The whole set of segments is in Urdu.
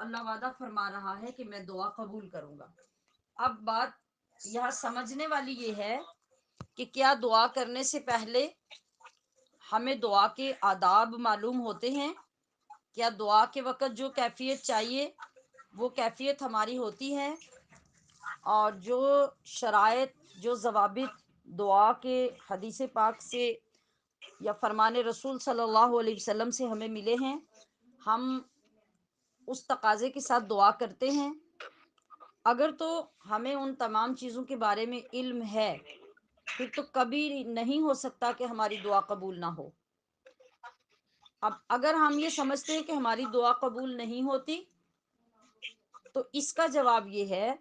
اللہ وعدہ فرما رہا ہے کہ میں دعا قبول کروں گا۔ اب بات یہاں سمجھنے والی یہ ہے کہ کیا دعا کرنے سے پہلے ہمیں دعا کے آداب معلوم ہوتے ہیں؟ کیا دعا کے وقت جو کیفیت چاہیے وہ کیفیت ہماری ہوتی ہے؟ اور جو شرائط، جو ضوابط دعا کے حدیث پاک سے یا فرمان رسول صلی اللہ علیہ وسلم سے ہمیں ملے ہیں، ہم اس تقاضے کے ساتھ دعا کرتے ہیں؟ اگر تو ہمیں ان تمام چیزوں کے بارے میں علم ہے، پھر تو کبھی نہیں ہو سکتا کہ ہماری دعا قبول نہ ہو۔ اب اگر ہم یہ سمجھتے ہیں کہ ہماری دعا قبول نہیں ہوتی، تو اس کا جواب یہ ہے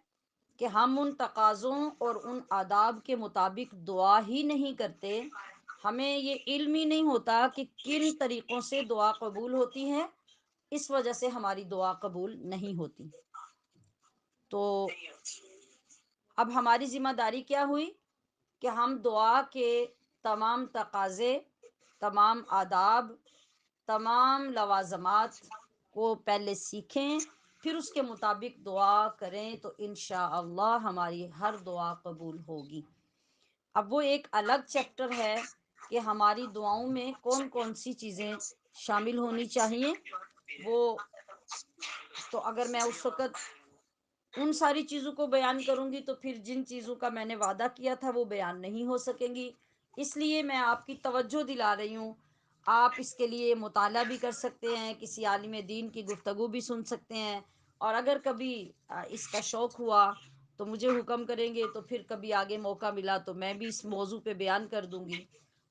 کہ ہم ان تقاضوں اور ان آداب کے مطابق دعا ہی نہیں کرتے۔ ہمیں یہ علم ہی نہیں ہوتا کہ کن طریقوں سے دعا قبول ہوتی ہے، اس وجہ سے ہماری دعا قبول نہیں ہوتی۔ تو اب ہماری ذمہ داری کیا ہوئی کہ ہم دعا کے تمام تقاضے، تمام آداب، تمام لوازمات کو پہلے سیکھیں، پھر اس کے مطابق دعا کریں، تو انشاءاللہ ہماری ہر دعا قبول ہوگی۔ اب وہ ایک الگ چیپٹر ہے کہ ہماری دعاؤں میں کون کون سی چیزیں شامل ہونی چاہیے۔ وہ تو اگر میں اس وقت ان ساری چیزوں کو بیان کروں گی تو پھر جن چیزوں کا میں نے وعدہ کیا تھا وہ بیان نہیں ہو سکیں گی۔ اس لیے میں آپ کی توجہ دلا رہی ہوں۔ آپ اس کے لیے مطالعہ بھی کر سکتے ہیں، کسی عالم دین کی گفتگو بھی سن سکتے ہیں، اور اگر کبھی اس کا شوق ہوا تو مجھے حکم کریں گے، تو پھر کبھی آگے موقع ملا تو میں بھی اس موضوع پہ بیان کر دوں گی۔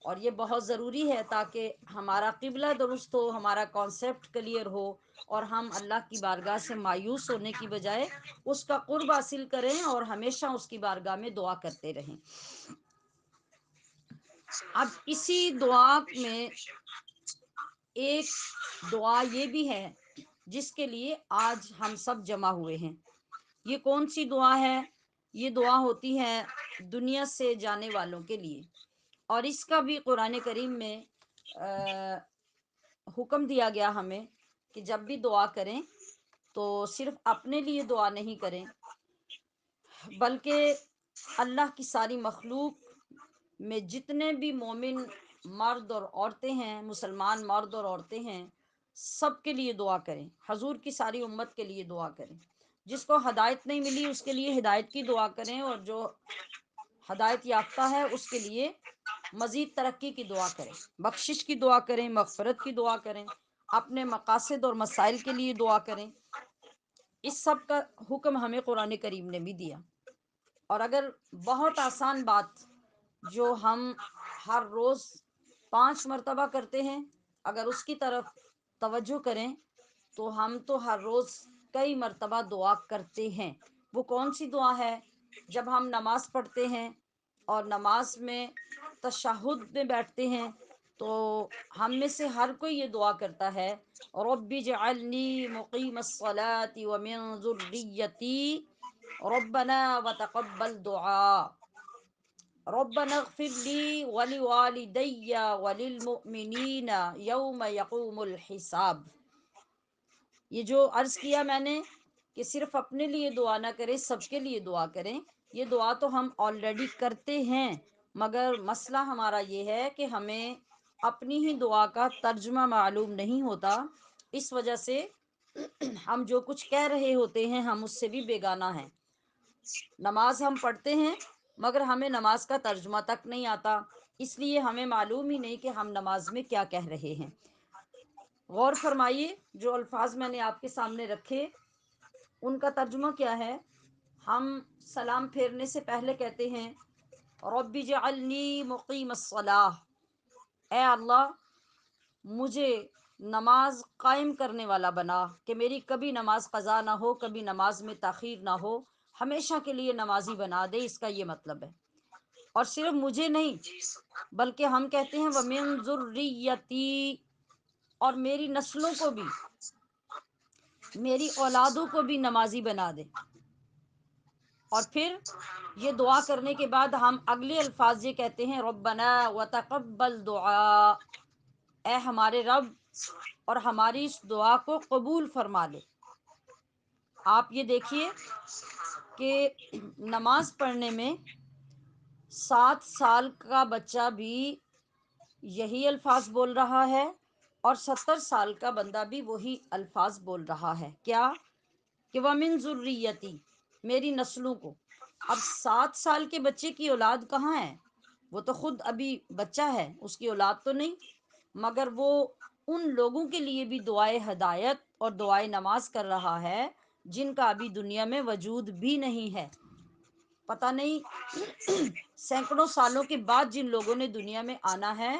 اور یہ بہت ضروری ہے تاکہ ہمارا قبلہ درست ہو، ہمارا کانسیپٹ کلیئر ہو، اور ہم اللہ کی بارگاہ سے مایوس ہونے کی بجائے اس کا قرب حاصل کریں اور ہمیشہ اس کی بارگاہ میں دعا کرتے رہیں۔ اب اسی دعا میں ایک دعا یہ بھی ہے جس کے لیے آج ہم سب جمع ہوئے ہیں۔ یہ کون سی دعا ہے؟ یہ دعا ہوتی ہے دنیا سے جانے والوں کے لیے، اور اس کا بھی قرآن کریم میں حکم دیا گیا ہمیں کہ جب بھی دعا کریں تو صرف اپنے لیے دعا نہیں کریں، بلکہ اللہ کی ساری مخلوق میں جتنے بھی مومن مرد اور عورتیں ہیں، مسلمان مرد اور عورتیں ہیں، سب کے لیے دعا کریں، حضور کی ساری امت کے لیے دعا کریں۔ جس کو ہدایت نہیں ملی اس کے لیے ہدایت کی دعا کریں، اور جو ہدایت یافتہ ہے اس کے لیے مزید ترقی کی دعا کریں، بخشش کی دعا کریں، مغفرت کی دعا کریں، اپنے مقاصد اور مسائل کے لیے دعا کریں۔ اس سب کا حکم ہمیں قرآن کریم نے بھی دیا۔ اور اگر بہت آسان بات جو ہم ہر روز 5 مرتبہ کرتے ہیں، اگر اس کی طرف توجہ کریں تو ہم تو ہر روز کئی مرتبہ دعا کرتے ہیں۔ وہ کون سی دعا ہے؟ جب ہم نماز پڑھتے ہیں اور نماز میں تشہد میں بیٹھتے ہیں تو ہم میں سے ہر کوئی یہ دعا کرتا ہے، رب اجعلنی مقیم الصلاة ومن ذریتی ربنا وتقبل دعا، ربنا اغفر لی ولوالدی وللمؤمنین یوم یقوم الحساب۔ یہ جو عرض کیا میں نے کہ صرف اپنے لیے دعا نہ کریں، سب کے لیے دعا کریں، یہ دعا تو ہم آلریڈی کرتے ہیں، مگر مسئلہ ہمارا یہ ہے کہ ہمیں اپنی ہی دعا کا ترجمہ معلوم نہیں ہوتا۔ اس وجہ سے ہم جو کچھ کہہ رہے ہوتے ہیں ہم اس سے بھی بیگانہ ہیں۔ نماز ہم پڑھتے ہیں مگر ہمیں نماز کا ترجمہ تک نہیں آتا، اس لیے ہمیں معلوم ہی نہیں کہ ہم نماز میں کیا کہہ رہے ہیں۔ غور فرمائیے، جو الفاظ میں نے آپ کے سامنے رکھے ان کا ترجمہ کیا ہے؟ ہم سلام پھیرنے سے پہلے کہتے ہیں رب اجعلنی مقیم الصلاۃ، اے اللہ مجھے نماز قائم کرنے والا بنا، کہ میری کبھی نماز قضا نہ ہو، کبھی نماز میں تاخیر نہ ہو، ہمیشہ کے لیے نمازی بنا دے، اس کا یہ مطلب ہے۔ اور صرف مجھے نہیں بلکہ ہم کہتے ہیں وَمِن ذُرِّيَّتِي، اور میری نسلوں کو بھی، میری اولادوں کو بھی نمازی بنا دے۔ اور پھر یہ دعا کرنے کے بعد ہم اگلے الفاظ یہ کہتے ہیں ربنا وتقبل دعا، اے ہمارے رب اور ہماری اس دعا کو قبول فرما لے۔ آپ یہ دیکھیے کہ نماز پڑھنے میں 7 سال کا بچہ بھی یہی الفاظ بول رہا ہے، اور 70 سال کا بندہ بھی وہی الفاظ بول رہا ہے، کیا کہ وَمِن ذُرِّيَّتِي، میری نسلوں کو۔ اب 7 سال کے بچے کی اولاد کہاں ہے؟ وہ تو خود ابھی بچہ ہے، اس کی اولاد تو نہیں، مگر وہ ان لوگوں کے لیے بھی دعائے ہدایت اور دعائے نماز کر رہا ہے جن کا ابھی دنیا میں وجود بھی نہیں ہے۔ پتہ نہیں سینکڑوں سالوں کے بعد جن لوگوں نے دنیا میں آنا ہے،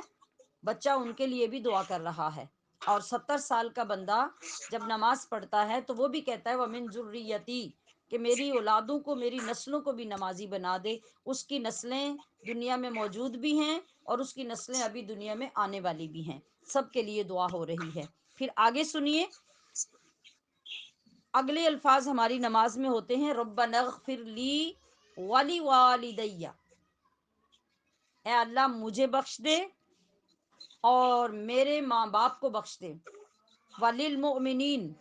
بچہ ان کے لیے بھی دعا کر رہا ہے۔ اور 70 سال کا بندہ جب نماز پڑھتا ہے تو وہ بھی کہتا ہے وَمِن ذُرِّيَّتِي، کہ میری اولادوں کو، میری نسلوں کو بھی نمازی بنا دے۔ اس کی نسلیں دنیا میں موجود بھی ہیں اور اس کی نسلیں ابھی دنیا میں آنے والی بھی ہیں، سب کے لیے دعا ہو رہی ہے۔ پھر آگے سنیے، اگلے الفاظ ہماری نماز میں ہوتے ہیں ربنا اغفر لی ولی والدیہ، اے اللہ مجھے بخش دے اور میرے ماں باپ کو بخش دے، وللمؤمنین،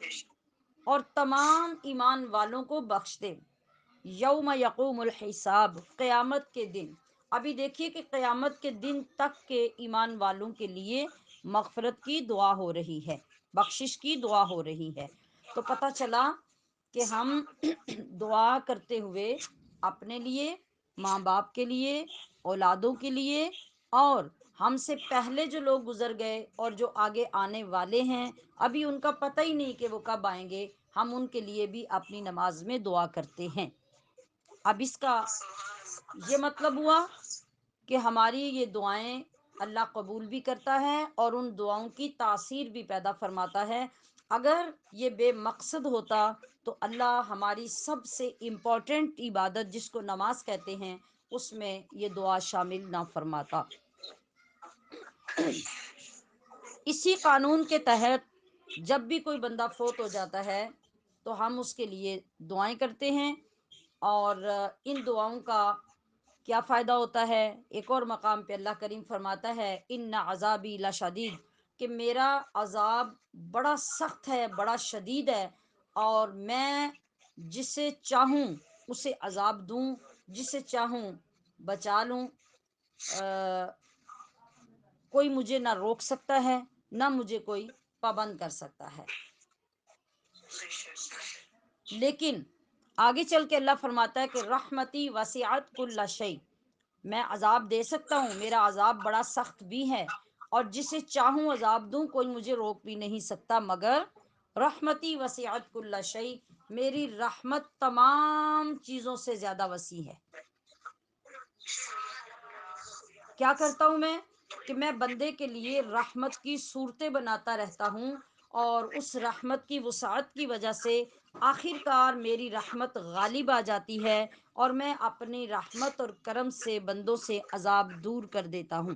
اور تمام ایمان والوں کو بخش دے، یوم یقوم الحساب، قیامت کے دن۔ ابھی دیکھیے کہ قیامت کے دن تک کے ایمان والوں کے لیے مغفرت کی دعا ہو رہی ہے، بخشش کی دعا ہو رہی ہے۔ تو پتہ چلا کہ ہم دعا کرتے ہوئے اپنے لیے، ماں باپ کے لیے، اولادوں کے لیے، اور ہم سے پہلے جو لوگ گزر گئے اور جو آگے آنے والے ہیں، ابھی ان کا پتہ ہی نہیں کہ وہ کب آئیں گے، ہم ان کے لیے بھی اپنی نماز میں دعا کرتے ہیں۔ اب اس کا یہ مطلب ہوا کہ ہماری یہ دعائیں اللہ قبول بھی کرتا ہے اور ان دعاؤں کی تاثیر بھی پیدا فرماتا ہے۔ اگر یہ بے مقصد ہوتا تو اللہ ہماری سب سے امپورٹنٹ عبادت جس کو نماز کہتے ہیں اس میں یہ دعا شامل نہ فرماتا۔ اسی قانون کے تحت جب بھی کوئی بندہ فوت ہو جاتا ہے تو ہم اس کے لیے دعائیں کرتے ہیں، اور ان دعاؤں کا کیا فائدہ ہوتا ہے؟ ایک اور مقام پہ اللہ کریم فرماتا ہے ان عذابی لشدید، کہ میرا عذاب بڑا سخت ہے، بڑا شدید ہے، اور میں جسے چاہوں اسے عذاب دوں، جسے چاہوں بچا لوں۔ کوئی مجھے نہ روک سکتا ہے، نہ مجھے کوئی پابند کر سکتا ہے۔ لیکن آگے چل کے اللہ فرماتا ہے کہ رحمتی وسعت کل شیء، میں عذاب دے سکتا ہوں، میرا عذاب بڑا سخت بھی ہے، اور جسے چاہوں عذاب دوں، کوئی مجھے روک بھی نہیں سکتا، مگر رحمتی وسعت کل شیء، میری رحمت تمام چیزوں سے زیادہ وسیع ہے۔ کیا کرتا ہوں میں؟ کہ میں بندے کے لیے رحمت کی صورتیں بناتا رہتا ہوں، اور اس رحمت کی وسعت کی وجہ سے آخر کار میری رحمت غالب آ جاتی ہے، اور میں اپنی رحمت اور کرم سے بندوں سے عذاب دور کر دیتا ہوں۔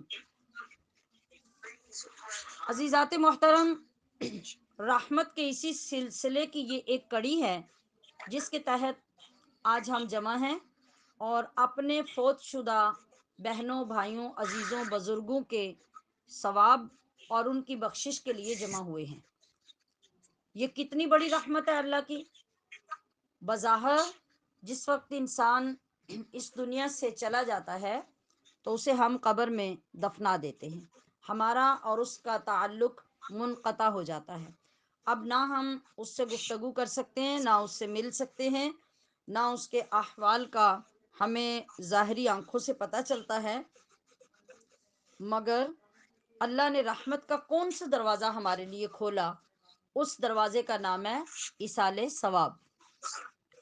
عزیزات محترم، رحمت کے اسی سلسلے کی یہ ایک کڑی ہے جس کے تحت آج ہم جمع ہیں اور اپنے فوت شدہ بہنوں، بھائیوں، عزیزوں، بزرگوں کے ثواب اور ان کی بخشش کے لیے جمع ہوئے ہیں۔ یہ کتنی بڑی رحمت ہے اللہ کی۔ بظاہر جس وقت انسان اس دنیا سے چلا جاتا ہے تو اسے ہم قبر میں دفنا دیتے ہیں، ہمارا اور اس کا تعلق منقطع ہو جاتا ہے۔ اب نہ ہم اس سے گفتگو کر سکتے ہیں، نہ اس سے مل سکتے ہیں، نہ اس کے احوال کا ہمیں ظاہری آنکھوں سے پتہ چلتا ہے، مگر اللہ نے رحمت کا کون سا دروازہ ہمارے لیے کھولا؟ اس دروازے کا نام ہے ایصال ثواب۔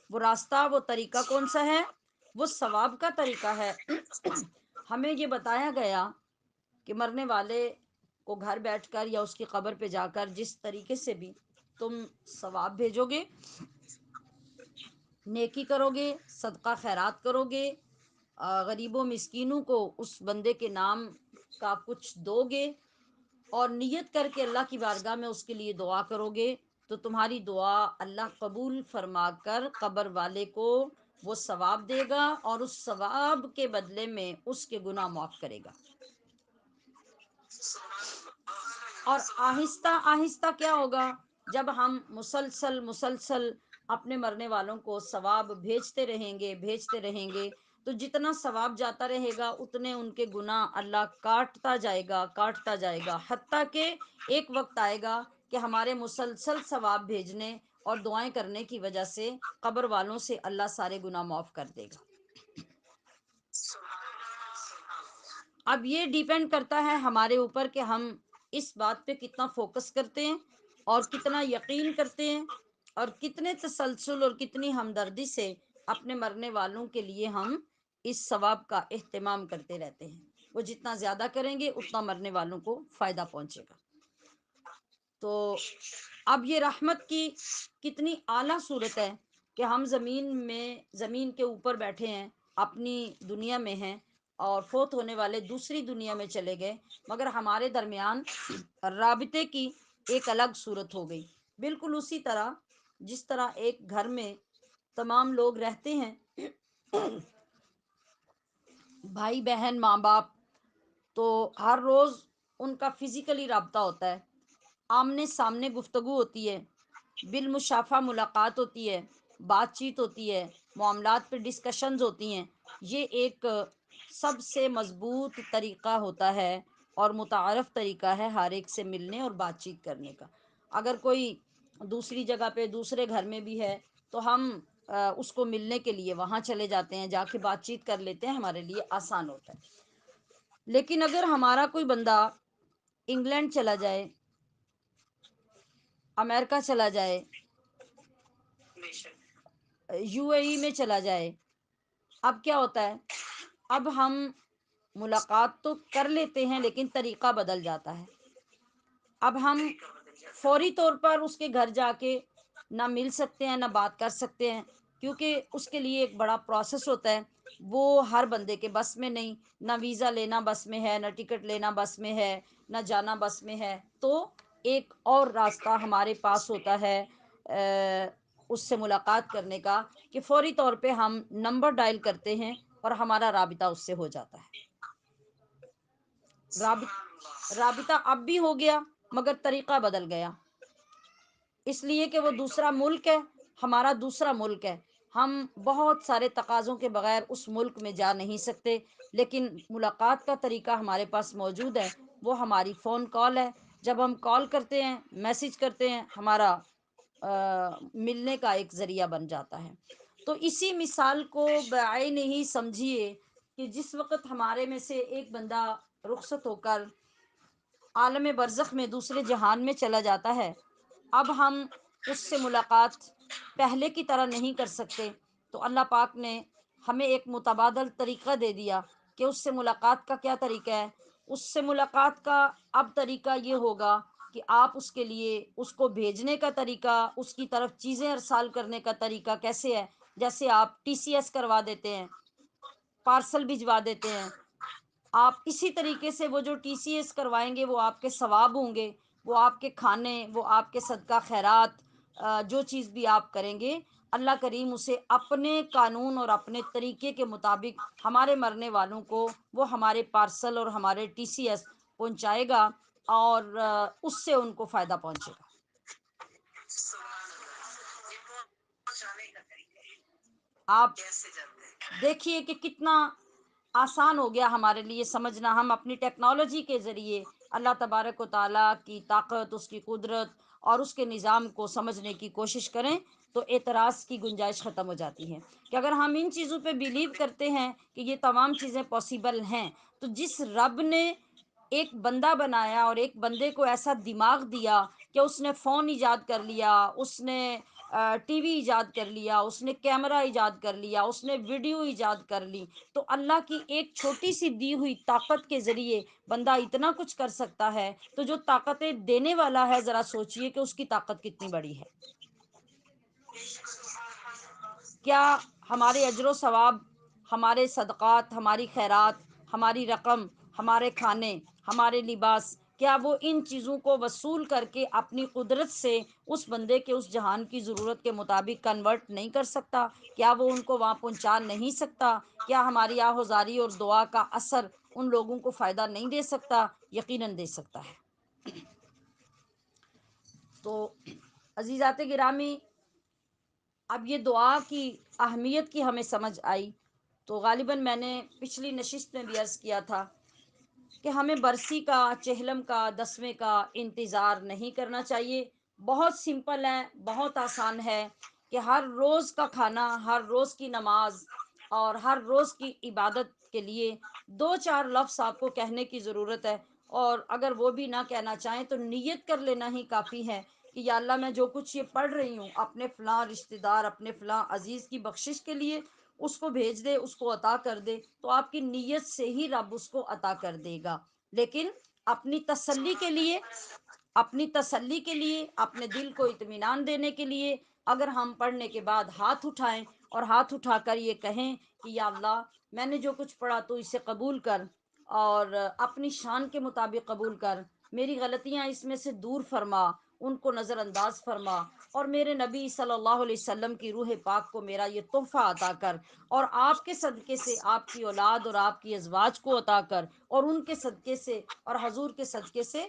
وہ راستہ، وہ طریقہ کون سا ہے؟ وہ ثواب کا طریقہ ہے۔ ہمیں یہ بتایا گیا کہ مرنے والے کو گھر بیٹھ کر یا اس کی قبر پہ جا کر جس طریقے سے بھی تم ثواب بھیجو گے، نیکی کرو گے، صدقہ خیرات کرو گے، غریبوں مسکینوں کو اس بندے کے نام کا کچھ دو گے، اور نیت کر کے اللہ کی بارگاہ میں اس کے لیے دعا کرو گے، تو تمہاری دعا اللہ قبول فرما کر قبر والے کو وہ ثواب دے گا، اور اس ثواب کے بدلے میں اس کے گناہ معاف کرے گا۔ اور آہستہ آہستہ کیا ہوگا جب ہم مسلسل اپنے مرنے والوں کو ثواب بھیجتے رہیں گے تو جتنا ثواب جاتا رہے گا اتنے ان کے گناہ اللہ کاٹتا جائے گا، حتیٰ کہ ایک وقت آئے گا کہ ہمارے مسلسل ثواب بھیجنے اور دعائیں کرنے کی وجہ سے قبر والوں سے اللہ سارے گناہ معاف کر دے گا۔ اب یہ ڈیپینڈ کرتا ہے ہمارے اوپر کہ ہم اس بات پہ کتنا فوکس کرتے ہیں اور کتنا یقین کرتے ہیں اور کتنے تسلسل اور کتنی ہمدردی سے اپنے مرنے والوں کے لیے ہم اس ثواب کا اہتمام کرتے رہتے ہیں۔ وہ جتنا زیادہ کریں گے اتنا مرنے والوں کو فائدہ پہنچے گا۔ تو اب یہ رحمت کی کتنی اعلیٰ صورت ہے کہ ہم زمین کے اوپر بیٹھے ہیں، اپنی دنیا میں ہیں، اور فوت ہونے والے دوسری دنیا میں چلے گئے، مگر ہمارے درمیان رابطے کی ایک الگ صورت ہو گئی، بالکل اسی طرح جس طرح ایک گھر میں تمام لوگ رہتے ہیں، بھائی بہن ماں باپ، تو ہر روز ان کا فزیکلی رابطہ ہوتا ہے، آمنے سامنے گفتگو ہوتی ہے، بالمشافہ ملاقات ہوتی ہے، بات چیت ہوتی ہے، معاملات پہ ڈسکشنز ہوتی ہیں۔ یہ ایک سب سے مضبوط طریقہ ہوتا ہے اور متعارف طریقہ ہے ہر ایک سے ملنے اور بات چیت کرنے کا۔ اگر کوئی دوسری جگہ پہ دوسرے گھر میں بھی ہے تو ہم اس کو ملنے کے لیے وہاں چلے جاتے ہیں، جا کے بات چیت کر لیتے ہیں، ہمارے لیے آسان ہوتا ہے۔ لیکن اگر ہمارا کوئی بندہ انگلینڈ چلا جائے، امریکہ چلا جائے، یو اے ای میں چلا جائے، اب کیا ہوتا ہے؟ اب ہم ملاقات تو کر لیتے ہیں لیکن طریقہ بدل جاتا ہے۔ اب ہم فوری طور پر اس کے گھر جا کے نہ مل سکتے ہیں نہ بات کر سکتے ہیں، کیونکہ اس کے لیے ایک بڑا پروسیس ہوتا ہے، وہ ہر بندے کے بس میں نہیں، نہ ویزا لینا بس میں ہے، نہ ٹکٹ لینا بس میں ہے، نہ جانا بس میں ہے۔ تو ایک اور راستہ ہمارے پاس ہوتا ہے اس سے ملاقات کرنے کا، کہ فوری طور پہ ہم نمبر ڈائل کرتے ہیں اور ہمارا رابطہ اس سے ہو جاتا ہے۔ رابطہ اب بھی ہو گیا مگر طریقہ بدل گیا، اس لیے کہ وہ دوسرا ملک ہے، ہمارا دوسرا ملک ہے، ہم بہت سارے تقاضوں کے بغیر اس ملک میں جا نہیں سکتے، لیکن ملاقات کا طریقہ ہمارے پاس موجود ہے، وہ ہماری فون کال ہے۔ جب ہم کال کرتے ہیں، میسج کرتے ہیں، ہمارا ملنے کا ایک ذریعہ بن جاتا ہے۔ تو اسی مثال کو بعین ہی سمجھیے کہ جس وقت ہمارے میں سے ایک بندہ رخصت ہو کر عالم برزخ میں دوسرے جہان میں چلا جاتا ہے، اب ہم اس سے ملاقات پہلے کی طرح نہیں کر سکتے، تو اللہ پاک نے ہمیں ایک متبادل طریقہ دے دیا کہ اس سے ملاقات کا کیا طریقہ ہے۔ اس سے ملاقات کا اب طریقہ یہ ہوگا کہ آپ اس کے لیے اس کو بھیجنے کا طریقہ، اس کی طرف چیزیں ارسال کرنے کا طریقہ کیسے ہے؟ جیسے آپ ٹی سی ایس کروا دیتے ہیں، پارسل بھجوا دیتے ہیں، آپ اسی طریقے سے وہ جو ٹی سی ایس کروائیں گے وہ آپ کے ثواب ہوں گے، وہ آپ کے کھانے، وہ آپ کے صدقہ خیرات، جو چیز بھی آپ کریں گے اللہ کریم اسے اپنے قانون اور اپنے طریقے کے مطابق ہمارے مرنے والوں کو وہ ہمارے پارسل اور ہمارے ٹی سی ایس پہنچائے گا، اور اس سے ان کو فائدہ پہنچے گا۔ آپ دیکھیے کہ کتنا آسان ہو گیا ہمارے لیے سمجھنا۔ ہم اپنی ٹیکنالوجی کے ذریعے اللہ تبارک و تعالیٰ کی طاقت، اس کی قدرت اور اس کے نظام کو سمجھنے کی کوشش کریں تو اعتراض کی گنجائش ختم ہو جاتی ہے، کہ اگر ہم ان چیزوں پہ بیلیو کرتے ہیں کہ یہ تمام چیزیں پاسیبل ہیں، تو جس رب نے ایک بندہ بنایا اور ایک بندے کو ایسا دماغ دیا کہ اس نے فون ایجاد کر لیا، اس نے ٹی وی ایجاد کر لیا، اس نے کیمرہ ایجاد کر لیا، اس نے ویڈیو ایجاد کر لی، تو اللہ کی ایک چھوٹی سی دی ہوئی طاقت کے ذریعے بندہ اتنا کچھ کر سکتا ہے، تو جو طاقتیں دینے والا ہے ذرا سوچئے کہ اس کی طاقت کتنی بڑی ہے۔ کیا ہمارے اجر و ثواب، ہمارے صدقات، ہماری خیرات، ہماری رقم، ہمارے کھانے، ہمارے لباس، کیا وہ ان چیزوں کو وصول کر کے اپنی قدرت سے اس بندے کے اس جہان کی ضرورت کے مطابق کنورٹ نہیں کر سکتا؟ کیا وہ ان کو وہاں پہنچا نہیں سکتا؟ کیا ہماری آہوزاری اور دعا کا اثر ان لوگوں کو فائدہ نہیں دے سکتا؟ یقیناً دے سکتا ہے۔ تو عزیزات گرامی، اب یہ دعا کی اہمیت کی ہمیں سمجھ آئی، تو غالباً میں نے پچھلی نشست میں بھی عرض کیا تھا کہ ہمیں برسی کا، چہلم کا، دسویں کا انتظار نہیں کرنا چاہیے۔ بہت سمپل ہے، بہت آسان ہے کہ ہر روز کا کھانا، ہر روز کی نماز اور ہر روز کی عبادت کے لیے دو چار لفظ آپ کو کہنے کی ضرورت ہے، اور اگر وہ بھی نہ کہنا چاہیں تو نیت کر لینا ہی کافی ہے کہ یا اللہ میں جو کچھ یہ پڑھ رہی ہوں اپنے فلاں رشتہ دار، اپنے فلاں عزیز کی بخشش کے لیے اس کو بھیج دے، اس کو عطا کر دے، تو آپ کی نیت سے ہی رب اس کو عطا کر دے گا۔ لیکن اپنی تسلی کے لیے، اپنی تسلی کے لیے، اپنے دل کو اطمینان دینے کے لیے اگر ہم پڑھنے کے بعد ہاتھ اٹھائیں اور ہاتھ اٹھا کر یہ کہیں کہ یا اللہ میں نے جو کچھ پڑھا تو اسے قبول کر، اور اپنی شان کے مطابق قبول کر، میری غلطیاں اس میں سے دور فرما، ان کو نظر انداز فرما، اور میرے نبی صلی اللہ علیہ وسلم کی روح پاک کو میرا یہ تحفہ عطا کر، اور آپ کے صدقے سے آپ کی اولاد اور آپ کی ازواج کو عطا کر، اور ان کے صدقے سے اور حضور کے صدقے سے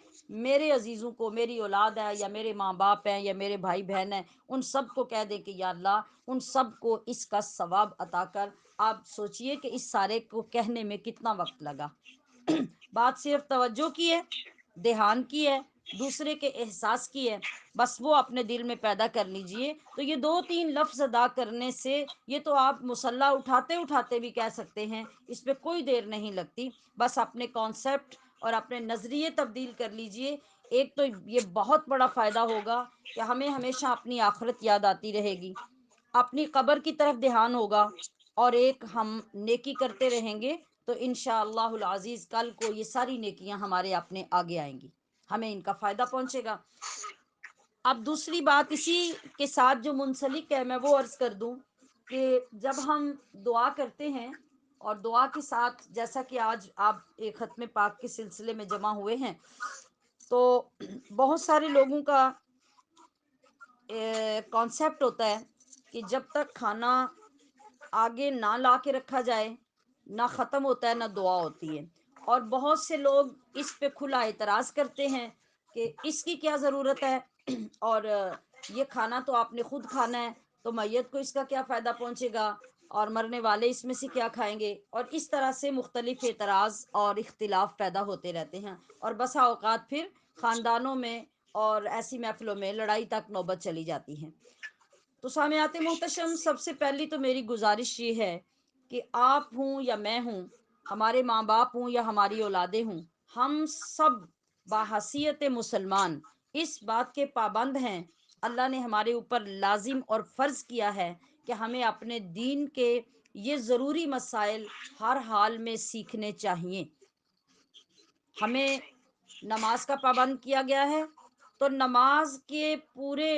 میرے عزیزوں کو، میری اولاد ہے یا میرے ماں باپ ہیں یا میرے بھائی بہن ہیں، ان سب کو کہہ دے کہ یا اللہ ان سب کو اس کا ثواب عطا کر۔ آپ سوچئے کہ اس سارے کو کہنے میں کتنا وقت لگا۔ بات صرف توجہ کی ہے، دھیان کی ہے، دوسرے کے احساس کی ہے، بس وہ اپنے دل میں پیدا کر لیجئے۔ تو یہ دو تین لفظ ادا کرنے سے، یہ تو آپ مصلی اٹھاتے اٹھاتے بھی کہہ سکتے ہیں، اس پہ کوئی دیر نہیں لگتی، بس اپنے کانسیپٹ اور اپنے نظریے تبدیل کر لیجئے۔ ایک تو یہ بہت بڑا فائدہ ہوگا کہ ہمیں ہمیشہ اپنی آخرت یاد آتی رہے گی، اپنی قبر کی طرف دھیان ہوگا، اور ایک ہم نیکی کرتے رہیں گے تو انشاءاللہ العزیز کل کو یہ ساری نیکیاں ہمارے اپنے آگے آئیں گی، ہمیں ان کا فائدہ پہنچے گا۔ اب دوسری بات اسی کے ساتھ جو منسلک ہے میں وہ عرض کر دوں کہ جب ہم دعا کرتے ہیں، اور دعا کے ساتھ جیسا کہ آج آپ ایک ختم پاک کے سلسلے میں جمع ہوئے ہیں، تو بہت سارے لوگوں کا کانسیپٹ ہوتا ہے کہ جب تک کھانا آگے نہ لا کے رکھا جائے نہ ختم ہوتا ہے نہ دعا ہوتی ہے، اور بہت سے لوگ اس پہ کھلا اعتراض کرتے ہیں کہ اس کی کیا ضرورت ہے، اور یہ کھانا تو آپ نے خود کھانا ہے، تو میت کو اس کا کیا فائدہ پہنچے گا، اور مرنے والے اس میں سے کیا کھائیں گے، اور اس طرح سے مختلف اعتراض اور اختلاف پیدا ہوتے رہتے ہیں، اور بسا اوقات پھر خاندانوں میں اور ایسی محفلوں میں لڑائی تک نوبت چلی جاتی ہے۔ تو سامعات محتشم، سب سے پہلی تو میری گزارش یہ ہے کہ آپ ہوں یا میں ہوں، ہمارے ماں باپ ہوں یا ہماری اولادیں ہوں، ہم سب باحثیت مسلمان اس بات کے پابند ہیں، اللہ نے ہمارے اوپر لازم اور فرض کیا ہے کہ ہمیں اپنے دین کے یہ ضروری مسائل ہر حال میں سیکھنے چاہیے۔ ہمیں نماز کا پابند کیا گیا ہے، تو نماز کے پورے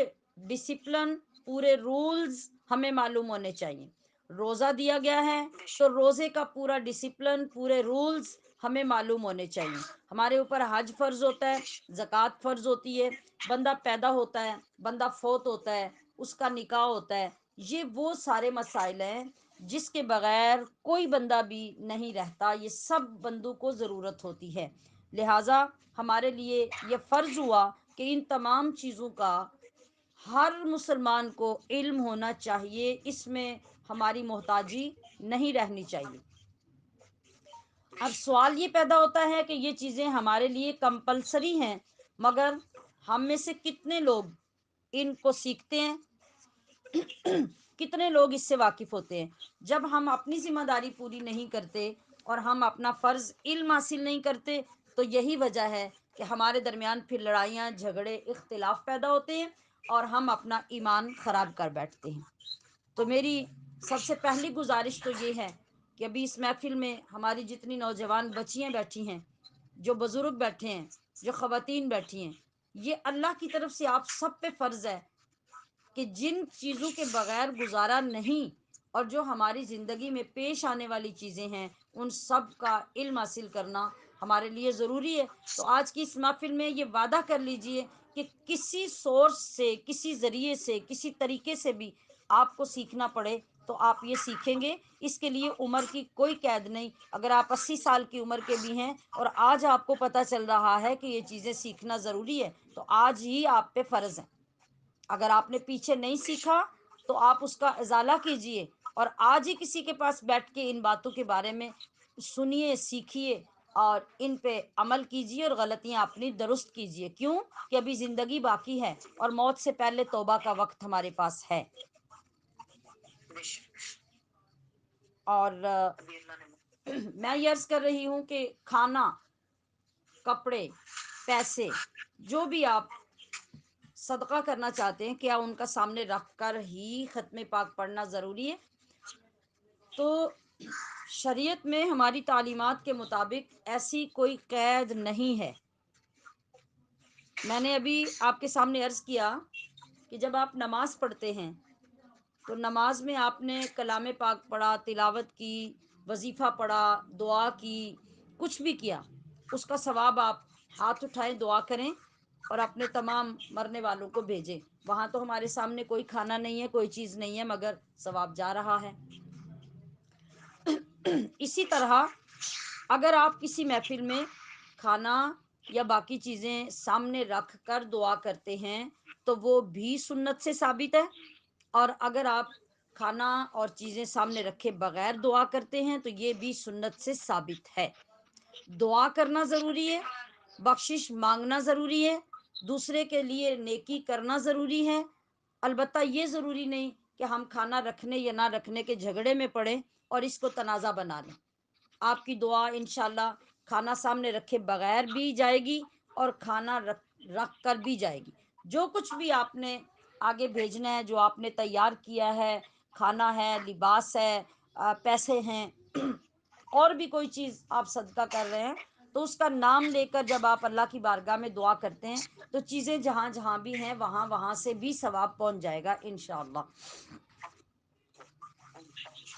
ڈسپلن، پورے رولز ہمیں معلوم ہونے چاہیے۔ روزہ دیا گیا ہے تو روزے کا پورا ڈسپلن، پورے رولز ہمیں معلوم ہونے چاہیے۔ ہمارے اوپر حج فرض ہوتا ہے، زکوٰۃ فرض ہوتی ہے، بندہ پیدا ہوتا ہے، بندہ فوت ہوتا ہے، اس کا نکاح ہوتا ہے، یہ وہ سارے مسائل ہیں جس کے بغیر کوئی بندہ بھی نہیں رہتا، یہ سب بندوں کو ضرورت ہوتی ہے۔ لہٰذا ہمارے لیے یہ فرض ہوا کہ ان تمام چیزوں کا ہر مسلمان کو علم ہونا چاہیے، اس میں ہماری محتاجی نہیں رہنی چاہیے۔ اب سوال یہ پیدا ہوتا ہے کہ یہ چیزیں ہمارے لیے کمپلسری ہیں، مگر ہم میں سے کتنے لوگ ان کو سیکھتے ہیں، کتنے لوگ اس سے واقف ہوتے ہیں؟ جب ہم اپنی ذمہ داری پوری نہیں کرتے اور ہم اپنا فرض علم حاصل نہیں کرتے، تو یہی وجہ ہے کہ ہمارے درمیان پھر لڑائیاں، جھگڑے، اختلاف پیدا ہوتے ہیں، اور ہم اپنا ایمان خراب کر بیٹھتے ہیں۔ تو میری سب سے پہلی گزارش تو یہ ہے کہ ابھی اس محفل میں ہماری جتنی نوجوان بچیاں بیٹھی ہیں، جو بزرگ بیٹھے ہیں، جو خواتین بیٹھی ہیں، یہ اللہ کی طرف سے آپ سب پہ فرض ہے کہ جن چیزوں کے بغیر گزارا نہیں، اور جو ہماری زندگی میں پیش آنے والی چیزیں ہیں، ان سب کا علم حاصل کرنا ہمارے لیے ضروری ہے۔ تو آج کی اس محفل میں یہ وعدہ کر لیجئے کہ کسی سورس سے، کسی ذریعے سے، کسی طریقے سے بھی آپ کو سیکھنا پڑے تو آپ یہ سیکھیں گے۔ اس کے لیے عمر کی کوئی قید نہیں۔ اگر آپ 80 سال کی عمر کے بھی ہیں اور آج آپ کو پتہ چل رہا ہے کہ یہ چیزیں سیکھنا ضروری ہے، تو آج ہی آپ پہ فرض ہے۔ اگر آپ نے پیچھے نہیں سیکھا تو آپ اس کا ازالہ کیجئے، اور آج ہی کسی کے پاس بیٹھ کے ان باتوں کے بارے میں سنیے، سیکھیے اور ان پہ عمل کیجئے اور غلطیاں اپنی درست کیجئے. کیوں کہ ابھی زندگی باقی ہے اور موت سے پہلے توبہ کا وقت ہمارے پاس ہے. اور میں یہ عرض کر رہی ہوں کہ کھانا، کپڑے، پیسے، جو بھی آپ صدقہ کرنا چاہتے ہیں، کیا ان کا سامنے رکھ کر ہی ختم پاک پڑھنا ضروری ہے؟ تو شریعت میں ہماری تعلیمات کے مطابق ایسی کوئی قید نہیں ہے. میں نے ابھی آپ کے سامنے عرض کیا کہ جب آپ نماز پڑھتے ہیں تو نماز میں آپ نے کلام پاک پڑھا، تلاوت کی، وظیفہ پڑھا، دعا کی، کچھ بھی کیا، اس کا ثواب آپ ہاتھ اٹھائیں، دعا کریں اور اپنے تمام مرنے والوں کو بھیجیں. وہاں تو ہمارے سامنے کوئی کھانا نہیں ہے، کوئی چیز نہیں ہے، مگر ثواب جا رہا ہے. اسی طرح اگر آپ کسی محفل میں کھانا یا باقی چیزیں سامنے رکھ کر دعا کرتے ہیں تو وہ بھی سنت سے ثابت ہے، اور اگر آپ کھانا اور چیزیں سامنے رکھے بغیر دعا کرتے ہیں تو یہ بھی سنت سے ثابت ہے. دعا کرنا ضروری ہے، بخشش مانگنا ضروری ہے، دوسرے کے لیے نیکی کرنا ضروری ہے. البتہ یہ ضروری نہیں کہ ہم کھانا رکھنے یا نہ رکھنے کے جھگڑے میں پڑیں اور اس کو تنازع بنا لیں. آپ کی دعا انشاءاللہ کھانا سامنے رکھے بغیر بھی جائے گی اور کھانا رکھ کر بھی جائے گی. جو کچھ بھی آپ نے آگے بھیجنا ہے، جو آپ نے تیار کیا ہے، کھانا ہے، لباس ہے، پیسے ہیں، اور بھی کوئی چیز آپ صدقہ کر رہے ہیں، تو اس کا نام لے کر جب آپ اللہ کی بارگاہ میں دعا کرتے ہیں تو چیزیں جہاں جہاں بھی ہیں وہاں سے بھی ثواب پہنچ جائے گا انشاءاللہ.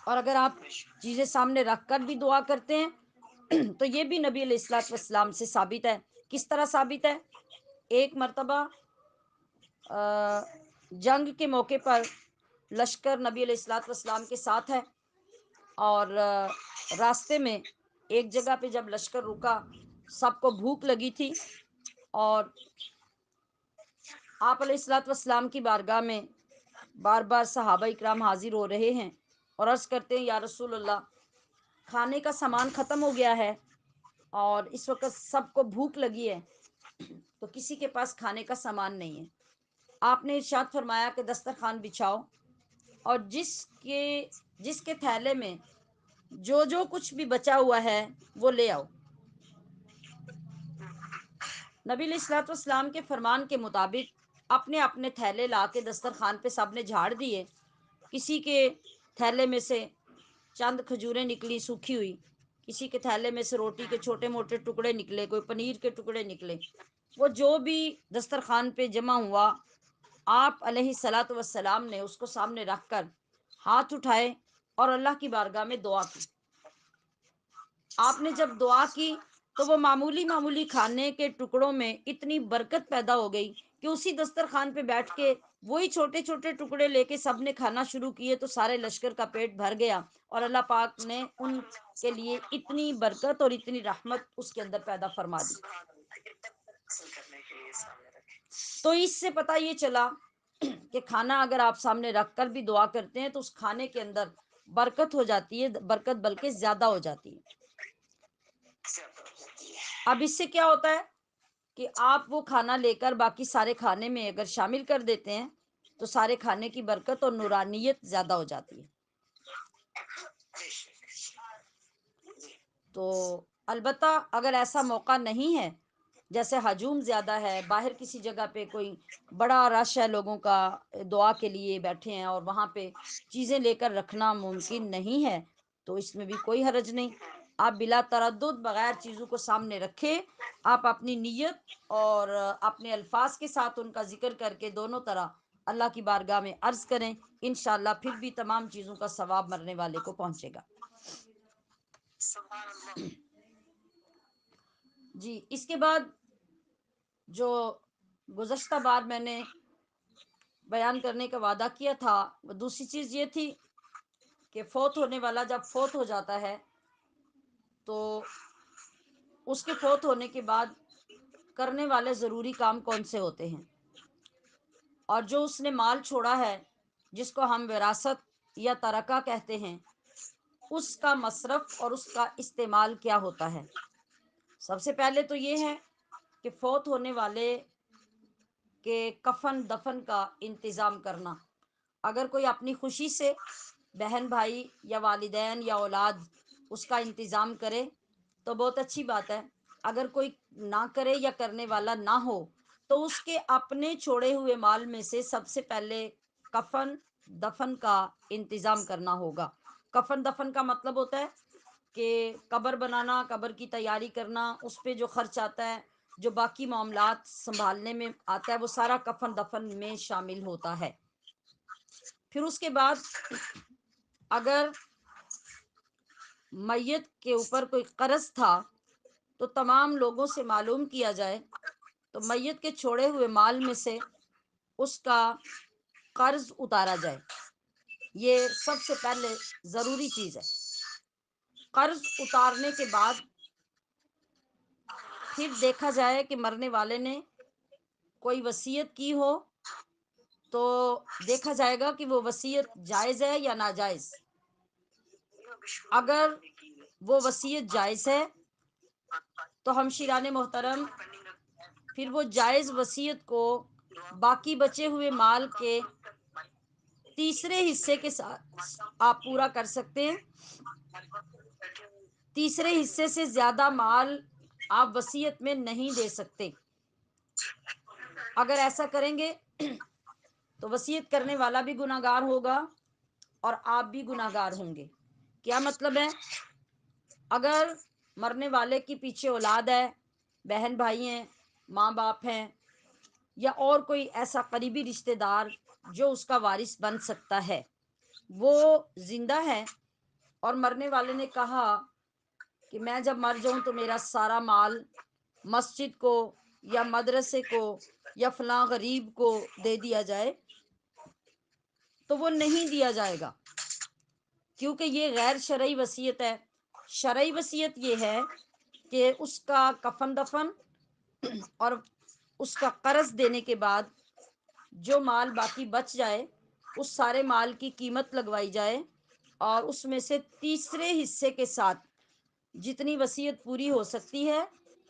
اور اگر آپ چیزیں سامنے رکھ کر بھی دعا کرتے ہیں تو یہ بھی نبی علیہ الصلوۃ والسلام سے ثابت ہے. کس طرح ثابت ہے؟ ایک مرتبہ جنگ کے موقع پر لشکر نبی علیہ الصلوۃ والسلام کے ساتھ ہے، اور راستے میں ایک جگہ پہ جب لشکر رکا، سب کو بھوک لگی تھی، اور آپ علیہ الصلوۃ والسلام کی بارگاہ میں بار بار صحابہ اکرام حاضر ہو رہے ہیں اور عرض کرتے ہیں، یا رسول اللہ، کھانے کا سامان ختم ہو گیا ہے اور اس وقت سب کو بھوک لگی ہے تو کسی کے پاس کھانے کا سامان نہیں ہے. آپ نے ارشاد فرمایا کہ دسترخوان بچھاؤ اور جس کے تھیلے میں جو کچھ بھی بچا ہوا ہے وہ لے آؤ. نبی علیہ الصلوۃ والسلام کے فرمان کے مطابق اپنے اپنے تھیلے لا کے دسترخوان پہ سب نے جھاڑ دیے. کسی کے تھیلے میں سے چند کھجوریں نکلی سوکھی ہوئی، کسی کے تھیلے میں سے روٹی کے چھوٹے موٹے ٹکڑے نکلے، کوئی پنیر کے ٹکڑے نکلے. وہ جو بھی دسترخوان پہ جمع ہوا، آپ علیہ الصلوۃ والسلام نے اس کو سامنے رکھ کر ہاتھ اٹھائے اور اللہ کی بارگاہ میں دعا کی. آپ نے جب دعا کی تو وہ معمولی معمولی کھانے کے ٹکڑوں میں اتنی برکت پیدا ہو گئی کہ اسی دسترخوان پہ بیٹھ کے وہی چھوٹے چھوٹے ٹکڑے لے کے سب نے کھانا شروع کیے تو سارے لشکر کا پیٹ بھر گیا، اور اللہ پاک نے ان کے لیے اتنی برکت اور اتنی رحمت اس کے اندر پیدا فرما دی. تو اس سے پتہ یہ چلا کہ کھانا اگر آپ سامنے رکھ کر بھی دعا کرتے ہیں تو اس کھانے کے اندر برکت ہو جاتی ہے، برکت بلکہ زیادہ ہو جاتی ہے. اب اس سے کیا ہوتا ہے کہ آپ وہ کھانا لے کر باقی سارے کھانے میں اگر شامل کر دیتے ہیں تو سارے کھانے کی برکت اور نورانیت زیادہ ہو جاتی ہے. تو البتہ اگر ایسا موقع نہیں ہے، جیسے ہجوم زیادہ ہے، باہر کسی جگہ پہ کوئی بڑا رش ہے، لوگوں کا دعا کے لیے بیٹھے ہیں اور وہاں پہ چیزیں لے کر رکھنا ممکن نہیں ہے، تو اس میں بھی کوئی حرج نہیں. آپ بلا تردد بغیر چیزوں کو سامنے رکھے، آپ اپنی نیت اور اپنے الفاظ کے ساتھ ان کا ذکر کر کے دونوں طرح اللہ کی بارگاہ میں عرض کریں، انشاءاللہ پھر بھی تمام چیزوں کا ثواب مرنے والے کو پہنچے گا. جی، اس کے بعد جو گزشتہ بار میں نے بیان کرنے کا وعدہ کیا تھا، وہ دوسری چیز یہ تھی کہ فوت ہونے والا جب فوت ہو جاتا ہے تو اس کے فوت ہونے کے بعد کرنے والے ضروری کام کون سے ہوتے ہیں. اور جو اس نے مال چھوڑا ہے جس کو ہم وراثت یا ترکہ کہتے ہیں، اس کا مصرف اور اس کا استعمال کیا ہوتا ہے۔ سب سے پہلے تو یہ ہے کہ فوت ہونے والے کے کفن دفن کا انتظام کرنا۔ اگر کوئی اپنی خوشی سے بہن بھائی یا والدین یا اولاد اس کا انتظام کرے تو بہت اچھی بات ہے۔ اگر کوئی نہ کرے یا کرنے والا نہ ہو تو اس کے اپنے چھوڑے ہوئے مال میں سے سب سے پہلے کفن دفن کا انتظام کرنا ہوگا۔ کفن دفن کا مطلب ہوتا ہے کہ قبر بنانا، قبر کی تیاری کرنا، اس پہ جو خرچ آتا ہے، جو باقی معاملات سنبھالنے میں آتا ہے، وہ سارا کفن دفن میں شامل ہوتا ہے۔ پھر اس کے بعد اگر میت کے اوپر کوئی قرض تھا تو تمام لوگوں سے معلوم کیا جائے تو میت کے چھوڑے ہوئے مال میں سے اس کا قرض اتارا جائے۔ یہ سب سے پہلے ضروری چیز ہے۔ قرض اتارنے کے بعد پھر دیکھا جائے کہ مرنے والے نے کوئی وصیت کی ہو تو دیکھا جائے گا کہ وہ وصیت جائز ہے یا ناجائز۔ اگر وہ وصیت جائز ہے تو ہم شیران محترم پھر وہ جائز وصیت کو باقی بچے ہوئے مال کے تیسرے حصے کے ساتھ آپ پورا کر سکتے ہیں۔ تیسرے حصے سے زیادہ مال آپ وصیت میں نہیں دے سکتے۔ اگر ایسا کریں گے تو وصیت کرنے والا بھی گناہ گار ہوگا اور آپ بھی گناہ گار ہوں گے۔ کیا مطلب ہے؟ اگر مرنے والے کی پیچھے اولاد ہے، بہن بھائی ہیں، ماں باپ ہیں، یا اور کوئی ایسا قریبی رشتہ دار جو اس کا وارث بن سکتا ہے، وہ زندہ ہے اور مرنے والے نے کہا کہ میں جب مر جاؤں تو میرا سارا مال مسجد کو یا مدرسے کو یا فلاں غریب کو دے دیا جائے، تو وہ نہیں دیا جائے گا، کیونکہ یہ غیر شرعی وصیت ہے۔ شرعی وصیت یہ ہے کہ اس کا کفن دفن اور اس کا قرض دینے کے بعد جو مال باقی بچ جائے اس سارے مال کی قیمت لگوائی جائے اور اس میں سے تیسرے حصے کے ساتھ جتنی وصیت پوری ہو سکتی ہے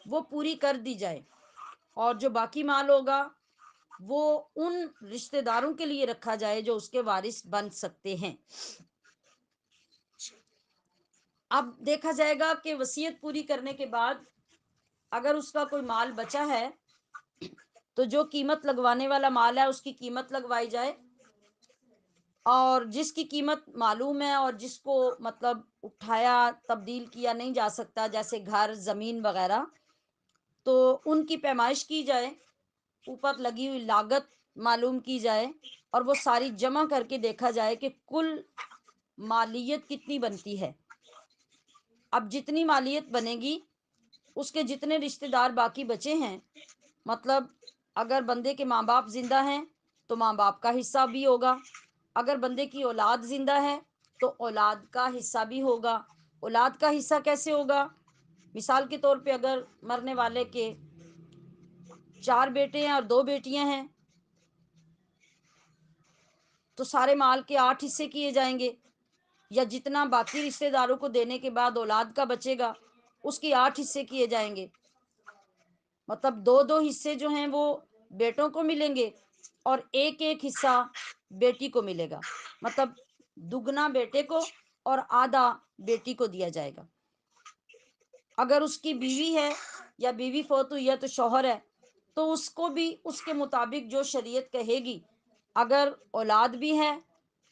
وہ پوری کر دی جائے، اور جو باقی مال ہوگا وہ ان رشتہ داروں کے لیے رکھا جائے جو اس کے وارث بن سکتے ہیں۔ اب دیکھا جائے گا کہ وصیت پوری کرنے کے بعد اگر اس کا کوئی مال بچا ہے تو جو قیمت لگوانے والا مال ہے اس کی قیمت لگوائی جائے، اور جس کی قیمت معلوم ہے اور جس کو مطلب اٹھایا تبدیل کیا نہیں جا سکتا، جیسے گھر زمین وغیرہ، تو ان کی پیمائش کی جائے، اوپر لگی ہوئی لاگت معلوم کی جائے اور وہ ساری جمع کر کے دیکھا جائے کہ کل مالیت کتنی بنتی ہے۔ اب جتنی مالیت بنے گی اس کے جتنے رشتہ دار باقی بچے ہیں، مطلب اگر بندے کے ماں باپ زندہ ہیں تو ماں باپ کا حصہ بھی ہوگا، اگر بندے کی اولاد زندہ ہے تو اولاد کا حصہ بھی ہوگا۔ اولاد کا حصہ کیسے ہوگا؟ مثال کے طور پہ اگر مرنے والے کے 4 بیٹے ہیں اور 2 بیٹیاں ہیں تو سارے مال کے 8 حصے کیے جائیں گے، یا جتنا باقی رشتہ داروں کو دینے کے بعد اولاد کا بچے گا اس کی 8 حصے کیے جائیں گے۔ مطلب 2 حصے جو ہیں وہ بیٹوں کو ملیں گے اور ایک حصہ بیٹی کو ملے گا، مطلب دگنا بیٹے کو اور آدھا بیٹی کو دیا جائے گا۔ اگر اس کی بیوی ہے یا بیوی فوت ہوئی ہے تو شوہر ہے تو اس کو بھی اس کے مطابق جو شریعت کہے گی، اگر اولاد بھی ہے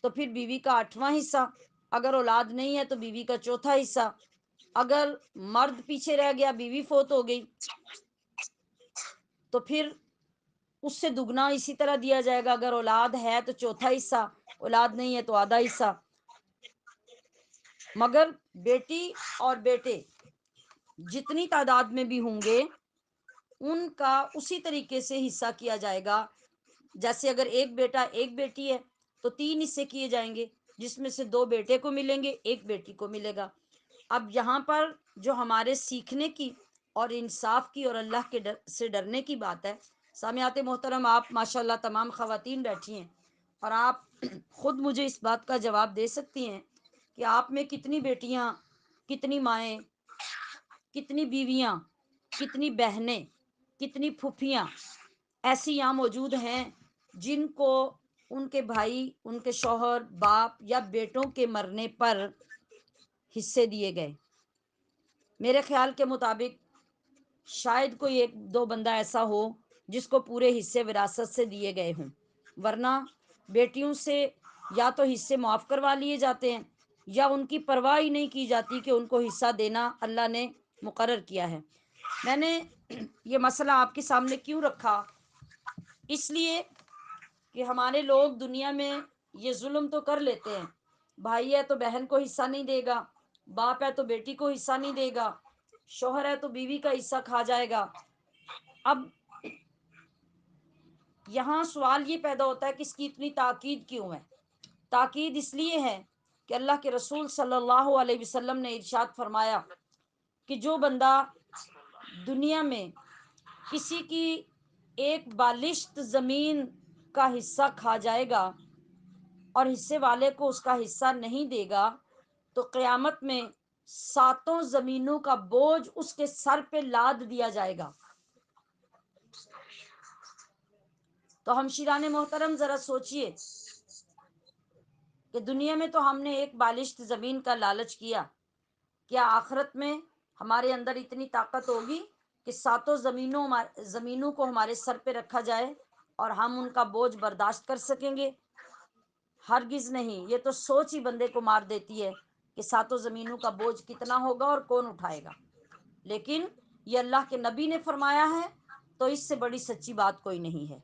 تو پھر بیوی کا 8واں حصہ، اگر اولاد نہیں ہے تو بیوی کا 4تھا حصہ، اگر مرد پیچھے رہ گیا، بیوی فوت ہو گئی تو پھر اس سے دگنا اسی طرح دیا جائے گا، اگر اولاد ہے تو 4تھا حصہ، اولاد نہیں ہے تو آدھا حصہ۔ مگر بیٹی اور بیٹے جتنی تعداد میں بھی ہوں گے ان کا اسی طریقے سے حصہ کیا جائے گا۔ جیسے اگر ایک بیٹا ایک بیٹی ہے تو 3 حصے کیے جائیں گے، جس میں سے 2 بیٹے کو ملیں گے، 1 بیٹی کو ملے گا۔ اب یہاں پر جو ہمارے سیکھنے کی اور انصاف کی اور اللہ کے سے ڈرنے کی بات ہے، سامعات محترم، آپ ماشاءاللہ تمام خواتین بیٹھی ہیں اور آپ خود مجھے اس بات کا جواب دے سکتی ہیں کہ آپ میں کتنی بیٹیاں، کتنی مائیں، کتنی بیویاں، کتنی بہنیں، کتنی پھوپھیاں ایسی یہاں موجود ہیں جن کو ان کے بھائی، ان کے شوہر، باپ یا بیٹوں کے مرنے پر حصے دیے گئے۔ میرے خیال کے مطابق شاید کوئی ایک دو بندہ ایسا ہو جس کو پورے حصے وراثت سے دیے گئے ہوں، ورنہ بیٹیوں سے یا تو حصے معاف کروا لیے جاتے ہیں یا ان کی پرواہ ہی نہیں کی جاتی کہ ان کو حصہ دینا اللہ نے مقرر کیا ہے۔ میں نے یہ مسئلہ آپ کے سامنے کیوں رکھا؟ اس لیے کہ ہمارے لوگ دنیا میں یہ ظلم تو کر لیتے ہیں، بھائی ہے تو بہن کو حصہ نہیں دے گا، باپ ہے تو بیٹی کو حصہ نہیں دے گا، شوہر ہے تو بیوی کا حصہ کھا جائے گا۔ اب یہاں سوال یہ پیدا ہوتا ہے کہ اس کی اتنی تاکید کیوں ہے؟ تاکید اس لیے ہے کہ اللہ کے رسول صلی اللہ علیہ وسلم نے ارشاد فرمایا کہ جو بندہ دنیا میں کسی کی ایک بالشت زمین کا حصہ کھا جائے گا اور حصے والے کو اس کا حصہ نہیں دے گا تو قیامت میں 7 زمینوں کا بوجھ اس کے سر پہ لاد دیا جائے گا۔ تو ہم شیران محترم ذرا سوچئے کہ دنیا میں تو ہم نے ایک بالشت زمین کا لالچ کیا، کیا آخرت میں ہمارے اندر اتنی طاقت ہوگی کہ 7 زمینوں کو ہمارے سر پہ رکھا جائے اور ہم ان کا بوجھ برداشت کر سکیں گے؟ ہرگز نہیں۔ یہ تو سوچ ہی بندے کو مار دیتی ہے کہ 7 زمینوں کا بوجھ کتنا ہوگا اور کون اٹھائے گا۔ لیکن یہ اللہ کے نبی نے فرمایا ہے تو اس سے بڑی سچی بات کوئی نہیں ہے۔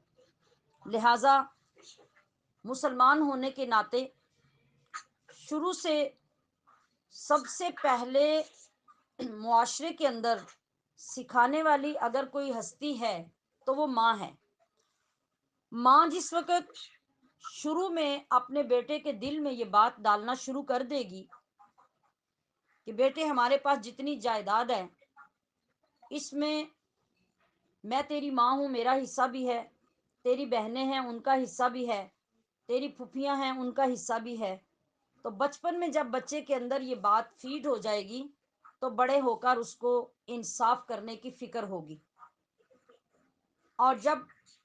لہٰذا مسلمان ہونے کے ناطے شروع سے سب سے پہلے معاشرے کے اندر سکھانے والی اگر کوئی ہستی ہے تو وہ ماں ہے۔ ماں جس وقت شروع میں اپنے بیٹے کے دل میں یہ بات ڈالنا شروع کر دے گی کہ بیٹے ہمارے پاس جتنی جائیداد ہے اس میں تیری ماں ہوں، میرا حصہ بھی ہے، تیری بہنیں ہیں ان کا حصہ بھی ہے، تیری پھوپھیاں ہیں ان کا حصہ بھی ہے، تو بچپن میں جب بچے کے اندر یہ بات فیڈ ہو جائے گی تو بڑے ہو کر اس کو انصاف کرنے کی فکر ہوگی۔ اور جب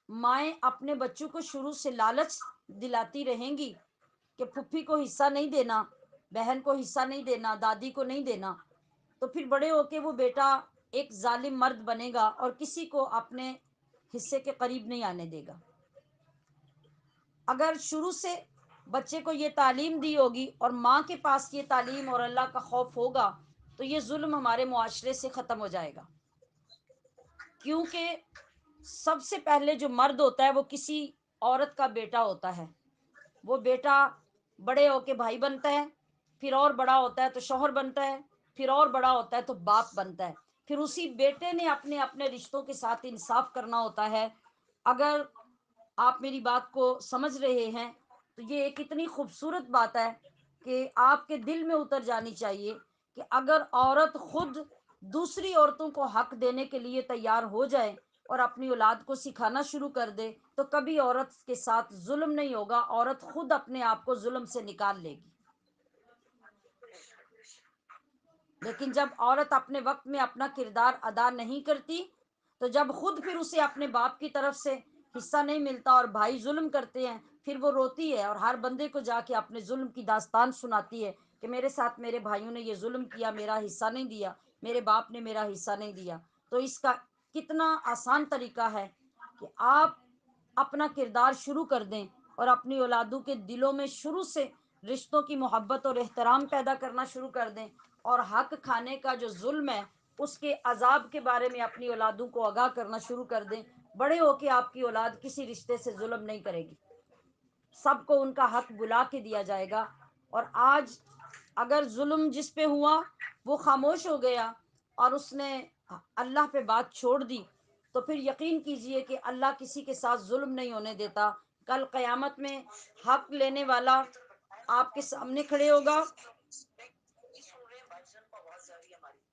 مائیں اپنے بچوں کو شروع سے لالچ دلاتی رہیں گی کہ پھپھی کو حصہ نہیں دینا، بہن کو حصہ نہیں دینا، دادی کو نہیں دینا، تو پھر بڑے ہو کے وہ بیٹا ایک ظالم مرد بنے گا اور کسی کو اپنے حصے کے قریب نہیں آنے دے گا۔ اگر شروع سے بچے کو یہ تعلیم دی ہوگی اور ماں کے پاس یہ تعلیم اور اللہ کا خوف ہوگا تو یہ ظلم ہمارے معاشرے سے ختم ہو جائے گا۔ کیونکہ سب سے پہلے جو مرد ہوتا ہے وہ کسی عورت کا بیٹا ہوتا ہے، وہ بیٹا بڑے ہو کے بھائی بنتا ہے، پھر اور بڑا ہوتا ہے تو شوہر بنتا ہے، پھر اور بڑا ہوتا ہے تو باپ بنتا ہے، پھر اسی بیٹے نے اپنے اپنے رشتوں کے ساتھ انصاف کرنا ہوتا ہے۔ اگر آپ میری بات کو سمجھ رہے ہیں تو یہ ایک اتنی خوبصورت بات ہے کہ آپ کے دل میں اتر جانی چاہیے کہ اگر عورت خود دوسری عورتوں کو حق دینے کے لیے تیار ہو جائے اور اپنی اولاد کو سکھانا شروع کر دے تو کبھی عورت کے ساتھ ظلم نہیں ہوگا، عورت خود اپنے آپ کو ظلم سے نکال لے گی۔ لیکن جب عورت اپنے وقت میں اپنا کردار ادا نہیں کرتی تو جب خود پھر اسے اپنے باپ کی طرف سے حصہ نہیں ملتا اور بھائی ظلم کرتے ہیں پھر وہ روتی ہے اور ہر بندے کو جا کے اپنے ظلم کی داستان سناتی ہے کہ میرے ساتھ میرے بھائیوں نے یہ ظلم کیا، میرا حصہ نہیں دیا، میرے باپ نے میرا حصہ نہیں دیا۔ تو اس کا کتنا آسان طریقہ ہے کہ آپ اپنا کردار شروع کر دیں اور اپنی اولادوں کے دلوں میں شروع سے رشتوں کی محبت اور احترام پیدا کرنا شروع کر دیں، اور حق کھانے کا جو ظلم ہے اس کے عذاب کے بارے میں اپنی اولادوں کو آگاہ کرنا شروع کر دیں۔ بڑے ہو کے آپ کی اولاد کسی رشتے سے ظلم نہیں کرے گی، سب کو ان کا حق بلا کے دیا جائے گا۔ اور آج اگر ظلم جس پہ ہوا وہ خاموش ہو گیا اور اس نے اللہ پہ بات چھوڑ دی تو پھر یقین کیجئے کہ اللہ کسی کے ساتھ ظلم نہیں ہونے دیتا۔ کل قیامت میں حق لینے والا آپ کے سامنے کھڑے ہوگا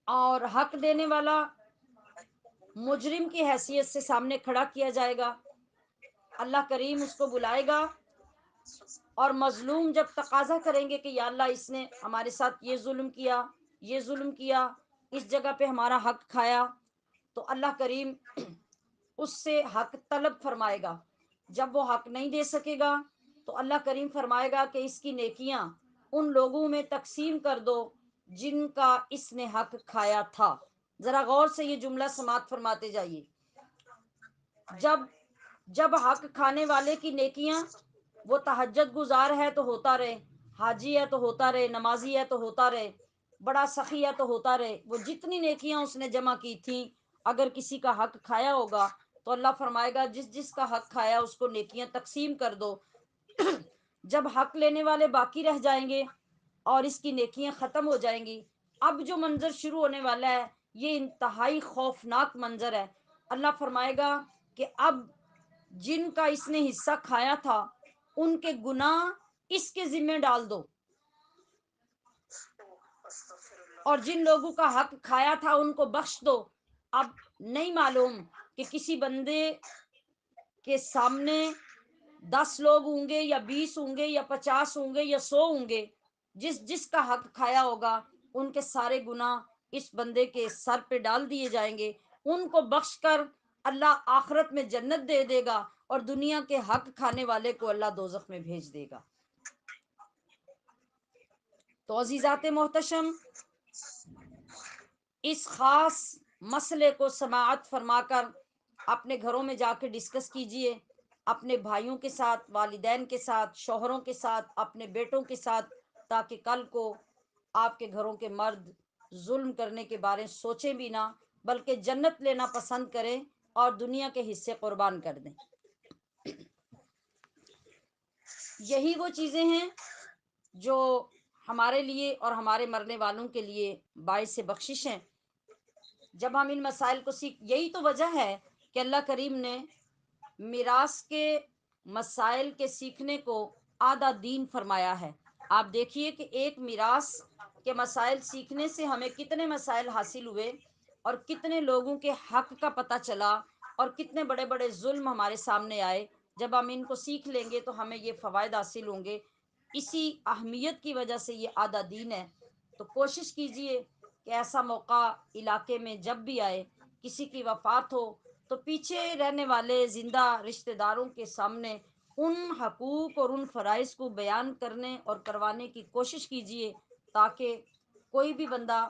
اور حق دینے والا مجرم کی حیثیت سے سامنے کھڑا کیا جائے گا. اللہ کریم اس کو بلائے گا اور مظلوم جب تقاضا کریں گے کہ یا اللہ اس نے ہمارے ساتھ یہ ظلم کیا، یہ ظلم کیا، اس جگہ پہ ہمارا حق کھایا، تو اللہ کریم اس سے حق طلب فرمائے گا. جب وہ حق نہیں دے سکے گا تو اللہ کریم فرمائے گا کہ اس کی نیکیاں ان لوگوں میں تقسیم کر دو جن کا اس نے حق کھایا تھا. ذرا غور سے یہ جملہ سماعت فرماتے جائیے. جب جب حق کھانے والے کی نیکیاں، وہ تہجد گزار ہے تو ہوتا رہے، حاجی ہے تو ہوتا رہے، نمازی ہے تو ہوتا رہے، بڑا سخی ہے تو ہوتا رہے، وہ جتنی نیکیاں اس نے جمع کی تھیں اگر کسی کا حق کھایا ہوگا تو اللہ فرمائے گا جس جس کا حق کھایا اس کو نیکیاں تقسیم کر دو. جب حق لینے والے باقی رہ جائیں گے اور اس کی نیکیاں ختم ہو جائیں گی، اب جو منظر شروع ہونے والا ہے یہ انتہائی خوفناک منظر ہے. اللہ فرمائے گا کہ اب جن کا اس نے حصہ کھایا تھا ان کے گناہ اس کے ذمہ ڈال دو، اور جن لوگوں کا حق کھایا تھا ان کو بخش دو. اب نہیں معلوم کہ کسی بندے کے سامنے 10 لوگ ہوں گے یا 20 ہوں گے یا 50 ہوں گے یا 100 ہوں گے، جس جس کا حق کھایا ہوگا ان کے سارے گناہ اس بندے کے سر پہ ڈال دیے جائیں گے. ان کو بخش کر اللہ آخرت میں جنت دے دے گا اور دنیا کے حق کھانے والے کو اللہ دوزخ میں بھیج دے گا. تو عزیزات محتشم، اس خاص مسئلے کو سماعت فرما کر اپنے گھروں میں جا کے ڈسکس کیجئے، اپنے بھائیوں کے ساتھ، والدین کے ساتھ، شوہروں کے ساتھ، اپنے بیٹوں کے ساتھ، تاکہ کل کو آپ کے گھروں کے مرد ظلم کرنے کے بارے سوچیں بھی نہ، بلکہ جنت لینا پسند کریں اور دنیا کے حصے قربان کر دیں. یہی وہ چیزیں ہیں جو ہمارے لیے اور ہمارے مرنے والوں کے لیے باعث بخشش ہیں. جب ہم ان مسائل کو یہی تو وجہ ہے کہ اللہ کریم نے میراث کے مسائل کے سیکھنے کو آدھا دین فرمایا ہے. آپ دیکھیے کہ ایک میراث کے مسائل سیکھنے سے ہمیں کتنے مسائل حاصل ہوئے اور کتنے لوگوں کے حق کا پتہ چلا اور کتنے بڑے بڑے ظلم ہمارے سامنے آئے. جب ہم ان کو سیکھ لیں گے تو ہمیں یہ فوائد حاصل ہوں گے. اسی اہمیت کی وجہ سے یہ آدھا دین ہے. تو کوشش کیجئے کہ ایسا موقع علاقے میں جب بھی آئے، کسی کی وفات ہو، تو پیچھے رہنے والے زندہ رشتہ داروں کے سامنے ان حقوق اور ان فرائض کو بیان کرنے اور کروانے کی کوشش کیجئے، تاکہ کوئی بھی بندہ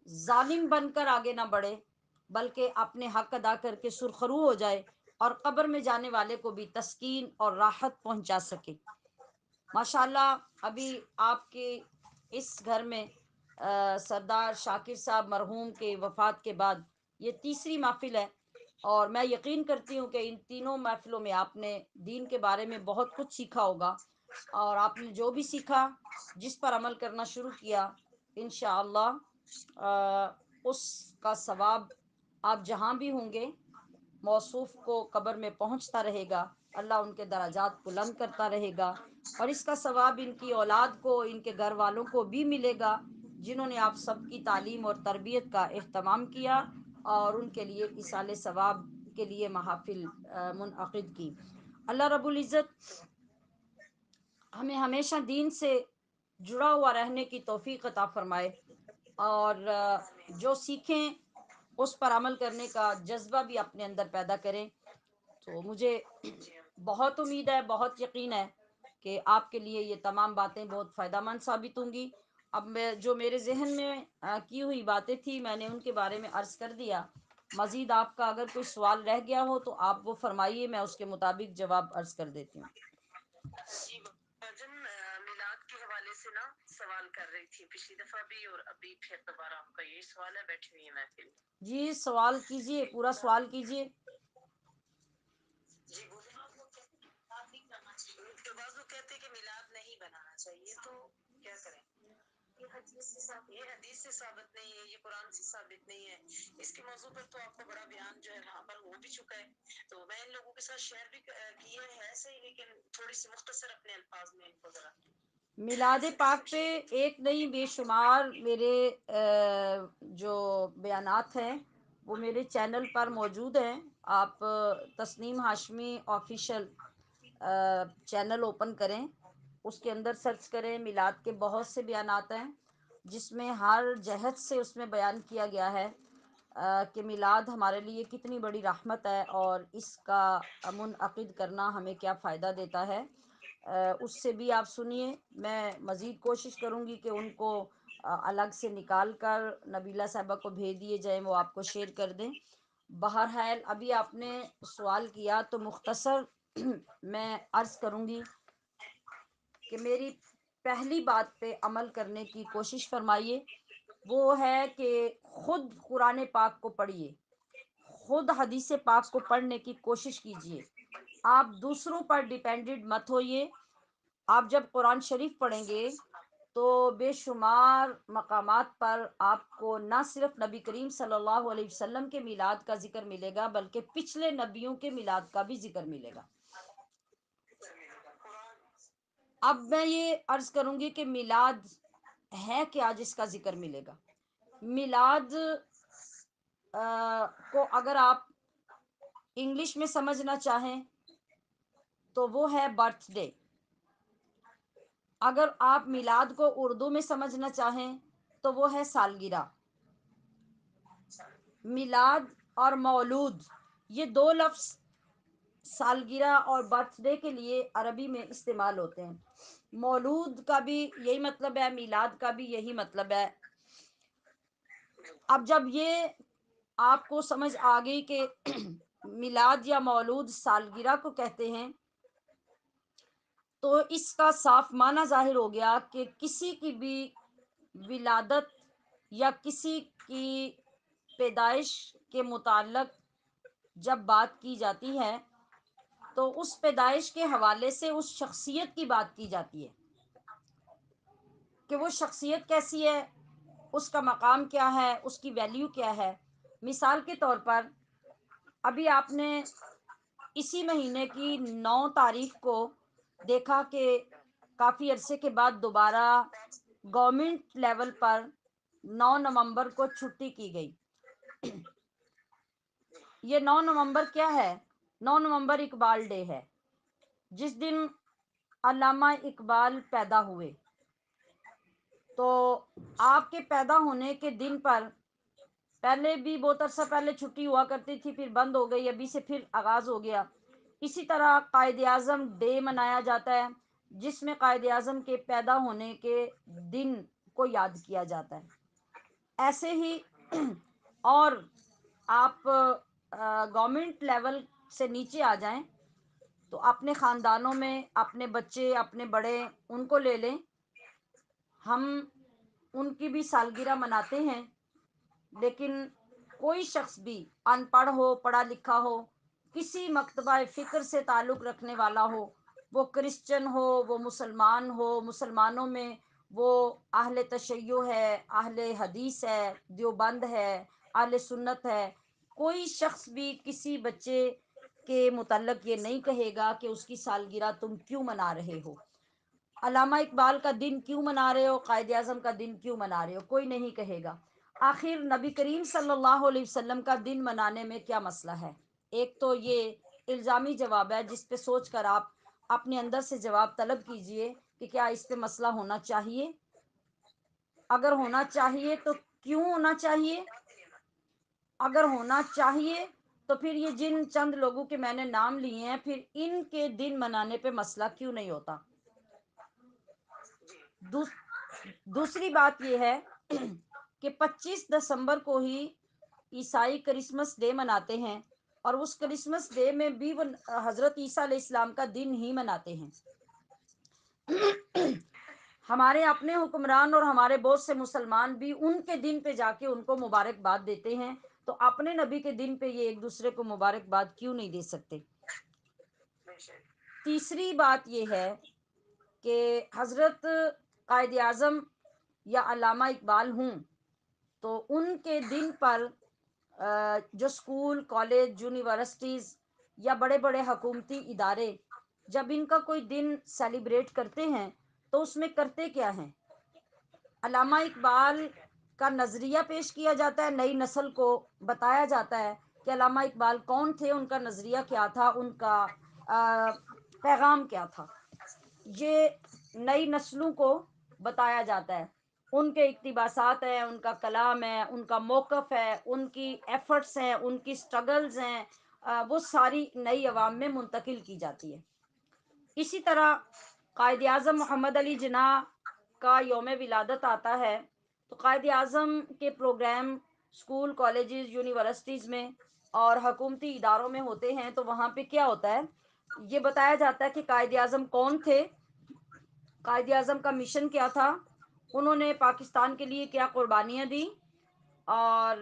ظالم بن کر آگے نہ بڑھے بلکہ اپنے حق ادا کر کے سرخرو ہو جائے اور قبر میں جانے والے کو بھی تسکین اور راحت پہنچا سکے. ماشاءاللہ ابھی آپ کے اس گھر میں سردار شاکر صاحب مرحوم کے وفات کے بعد یہ تیسری محفل ہے، اور میں یقین کرتی ہوں کہ ان تینوں محفلوں میں آپ نے دین کے بارے میں بہت کچھ سیکھا ہوگا، اور آپ نے جو بھی سیکھا، جس پر عمل کرنا شروع کیا، انشاءاللہ اس کا ثواب آپ جہاں بھی ہوں گے موصوف کو قبر میں پہنچتا رہے گا. اللہ ان کے درجات بلند کرتا رہے گا، اور اس کا ثواب ان کی اولاد کو، ان کے گھر والوں کو بھی ملے گا جنہوں نے آپ سب کی تعلیم اور تربیت کا اہتمام کیا اور ان کے لیے ایصال ثواب کے لیے محافل منعقد کی. اللہ رب العزت ہمیں ہمیشہ دین سے جڑا ہوا رہنے کی توفیق عطا فرمائے، اور جو سیکھیں اس پر عمل کرنے کا جذبہ بھی اپنے اندر پیدا کریں. تو مجھے بہت امید ہے، بہت یقین ہے کہ آپ کے لیے یہ تمام باتیں بہت فائدہ مند ثابت ہوں گی. اب میں جو میرے ذہن میں کی ہوئی باتیں تھی میں نے ان کے بارے میں عرض کر دیا. مزید آپ کا اگر کوئی سوال رہ گیا ہو تو آپ وہ فرمائیے، میں اس کے مطابق جواب عرض کر دیتی ہوں. جی جن میلاد کے حوالے سے نا سوال کر رہی تھی پچھلی دفعہ بھی، اور ابھی پھر دوبارہ آپ کا یہی سوال ہے، بیٹھی ہوئی ہے محفل. جی سوال کیجئے، پورا سوال کیجئے. جی بولے. تو بعض لوگ کہتے ہیں کہ میلاد نہیں بنانا چاہیے، تو کیا کریں؟ یہ حدیث سے ثابت نہیں ہے، یہ قرآن سے ثابت نہیں ہے. اس کے موضوع پر تو آپ کا بڑا بیان جو ہے وہاں پر ہو بھی چکا ہے، تو میں ان لوگوں کے ساتھ شیئر بھی کیے ہے صحیح، لیکن تھوڑی سی مختصر اپنے الفاظ میں ان کو ذرا میلاد پاک پہ ایک نہیں بے شمار میرے جو بیانات ہیں وہ میرے چینل پر موجود ہیں. آپ Tasneem Hashmi official channel open کریں، اس کے اندر سرچ کریں. میلاد کے بہت سے بیانات ہیں جس میں ہر جہت سے اس میں بیان کیا گیا ہے کہ میلاد ہمارے لیے کتنی بڑی رحمت ہے اور اس کا منعقد کرنا ہمیں کیا فائدہ دیتا ہے. اس سے بھی آپ سنیے. میں مزید کوشش کروں گی کہ ان کو الگ سے نکال کر نبیلہ صاحبہ کو بھیج دیے جائیں، وہ آپ کو شیئر کر دیں. بہرحال ابھی آپ نے سوال کیا تو مختصر میں عرض کروں گی کہ میری پہلی بات پہ عمل کرنے کی کوشش فرمائیے. وہ ہے کہ خود قرآن پاک کو پڑھیے، خود حدیث پاک کو پڑھنے کی کوشش کیجیے. آپ دوسروں پر ڈیپینڈڈ مت ہوئیے. آپ جب قرآن شریف پڑھیں گے تو بے شمار مقامات پر آپ کو نہ صرف نبی کریم صلی اللہ علیہ وسلم کے میلاد کا ذکر ملے گا بلکہ پچھلے نبیوں کے میلاد کا بھی ذکر ملے گا. اب میں یہ عرض کروں گی کہ میلاد ہے کیا جس کا ذکر ملے گا. میلاد کو اگر آپ انگلش میں سمجھنا چاہیں تو وہ ہے برتھ ڈے. اگر آپ میلاد کو اردو میں سمجھنا چاہیں تو وہ ہے سالگرہ. میلاد اور مولود یہ دو لفظ سالگرہ اور برتھ ڈے کے لیے عربی میں استعمال ہوتے ہیں. مولود کا بھی یہی مطلب ہے، میلاد کا بھی یہی مطلب ہے. اب جب یہ آپ کو سمجھ آ گئی کہ میلاد یا مولود سالگرہ کو کہتے ہیں تو اس کا صاف معنی ظاہر ہو گیا کہ کسی کی بھی ولادت یا کسی کی پیدائش کے متعلق جب بات کی جاتی ہے تو اس پیدائش کے حوالے سے اس شخصیت کی بات کی جاتی ہے کہ وہ شخصیت کیسی ہے، اس کا مقام کیا ہے، اس کی ویلیو کیا ہے. مثال کے طور پر ابھی آپ نے اسی مہینے کی 9 تاریخ کو دیکھا کہ کافی عرصے کے بعد دوبارہ گورنمنٹ لیول پر 9 نومبر کو چھٹی کی گئی. یہ 9 نومبر کیا ہے؟ 9 نومبر اقبال ڈے ہے، جس دن علامہ اقبال پیدا ہوئے. تو آپ کے پیدا ہونے کے دن پر پہلے بھی بہت عرصہ پہلے چھٹی ہوا کرتی تھی، پھر بند ہو گئی، ابھی سے پھر آغاز ہو گیا. اسی طرح قائد اعظم ڈے منایا جاتا ہے جس میں قائد اعظم کے پیدا ہونے کے دن کو یاد کیا جاتا ہے. ایسے ہی اور آپ گورنمنٹ لیول سے نیچے آ جائیں تو اپنے خاندانوں میں اپنے بچے، اپنے بڑے، ان کو لے لیں. ہم ان کی بھی سالگرہ مناتے ہیں، لیکن کوئی شخص بھی ان پڑھ ہو، پڑھا لکھا ہو، کسی مکتبہ فکر سے تعلق رکھنے والا ہو، وہ کرسچن ہو، وہ مسلمان ہو، مسلمانوں میں وہ اہل تشیع ہے، اہل حدیث ہے، دیوبند ہے، اہل سنت ہے، کوئی شخص بھی کسی بچے کے متعلق یہ نہیں کہے گا کہ اس کی سالگرہ تم کیوں منا رہے ہو، علامہ اقبال کا دن کیوں منا رہے ہو، قائد اعظم کا دن کیوں منا رہے ہو، کوئی نہیں کہے گا. آخر نبی کریم صلی اللہ علیہ وسلم کا دن منانے میں کیا مسئلہ ہے؟ ایک تو یہ الزامی جواب ہے جس پہ سوچ کر آپ اپنے اندر سے جواب طلب کیجئے کہ کیا اس پہ مسئلہ ہونا چاہیے. اگر ہونا چاہیے تو کیوں ہونا چاہیے؟ اگر ہونا چاہیے تو پھر یہ جن چند لوگوں کے میں نے نام لیے ہیں، پھر ان کے دن منانے پہ مسئلہ کیوں نہیں ہوتا؟ دوسری بات یہ ہے کہ 25 دسمبر کو ہی عیسائی کرسمس ڈے مناتے ہیں، اور اس کرسمس ڈے میں بھی وہ حضرت عیسیٰ علیہ السلام کا دن ہی مناتے ہیں. ہمارے اپنے حکمران اور ہمارے بہت سے مسلمان بھی ان کے دن پہ جا کے ان کو مبارکباد دیتے ہیں، تو اپنے نبی کے دن پہ یہ ایک دوسرے کو مبارکباد کیوں نہیں دے سکتے؟ تیسری بات یہ ہے کہ حضرت قائد اعظم یا علامہ اقبال ہوں تو ان کے دن پر جو اسکول، کالج، یونیورسٹیز یا بڑے بڑے حکومتی ادارے جب ان کا کوئی دن سیلیبریٹ کرتے ہیں تو اس میں کرتے کیا ہیں؟ علامہ اقبال کا نظریہ پیش کیا جاتا ہے، نئی نسل کو بتایا جاتا ہے کہ علامہ اقبال کون تھے، ان کا نظریہ کیا تھا، ان کا پیغام کیا تھا. یہ نئی نسلوں کو بتایا جاتا ہے. ان کے اقتباسات ہیں، ان کا کلام ہے، ان کا موقف ہے، ان کی ایفرٹس ہیں، ان کی سٹرگلز ہیں، وہ ساری نئی عوام میں منتقل کی جاتی ہے. اسی طرح قائد اعظم محمد علی جناح کا یوم ولادت آتا ہے تو قائد اعظم کے پروگرام اسکول، کالجز، یونیورسٹیز میں اور حکومتی اداروں میں ہوتے ہیں. تو وہاں پہ کیا ہوتا ہے، یہ بتایا جاتا ہے کہ قائد اعظم کون تھے، قائد اعظم کا مشن کیا تھا، انہوں نے پاکستان کے لیے کیا قربانیاں دی، اور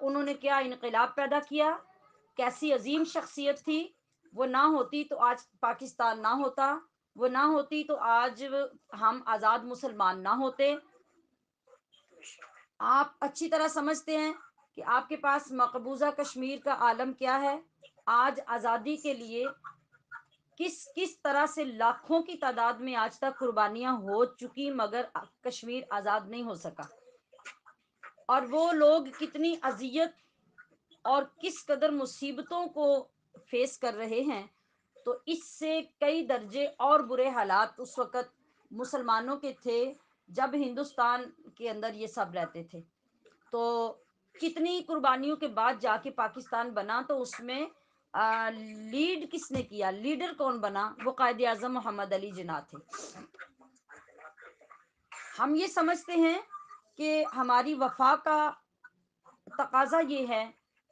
انہوں نے کیا انقلاب پیدا کیا، کیسی عظیم شخصیت تھی. وہ نہ ہوتی تو آج پاکستان نہ ہوتا، وہ نہ ہوتی تو آج ہم آزاد مسلمان نہ ہوتے. آپ اچھی طرح سمجھتے ہیں کہ آپ کے پاس مقبوضہ کشمیر کا عالم کیا ہے. آج آزادی کے لیے کس طرح سے لاکھوں کی تعداد میں آج تک قربانیاں ہو چکی، مگر کشمیر آزاد نہیں ہو سکا. اور وہ لوگ کتنی اذیت اور کس قدر مصیبتوں کو فیس کر رہے ہیں. تو اس سے کئی درجے اور برے حالات اس وقت مسلمانوں کے تھے جب ہندوستان کے اندر یہ سب رہتے تھے. تو کتنی قربانیوں کے بعد جا کے پاکستان بنا. تو اس میں لیڈ کس نے کیا، لیڈر کون بنا، وہ قائد اعظم محمد علی جناح تھے. ہم یہ سمجھتے ہیں کہ ہماری وفا کا تقاضا یہ ہے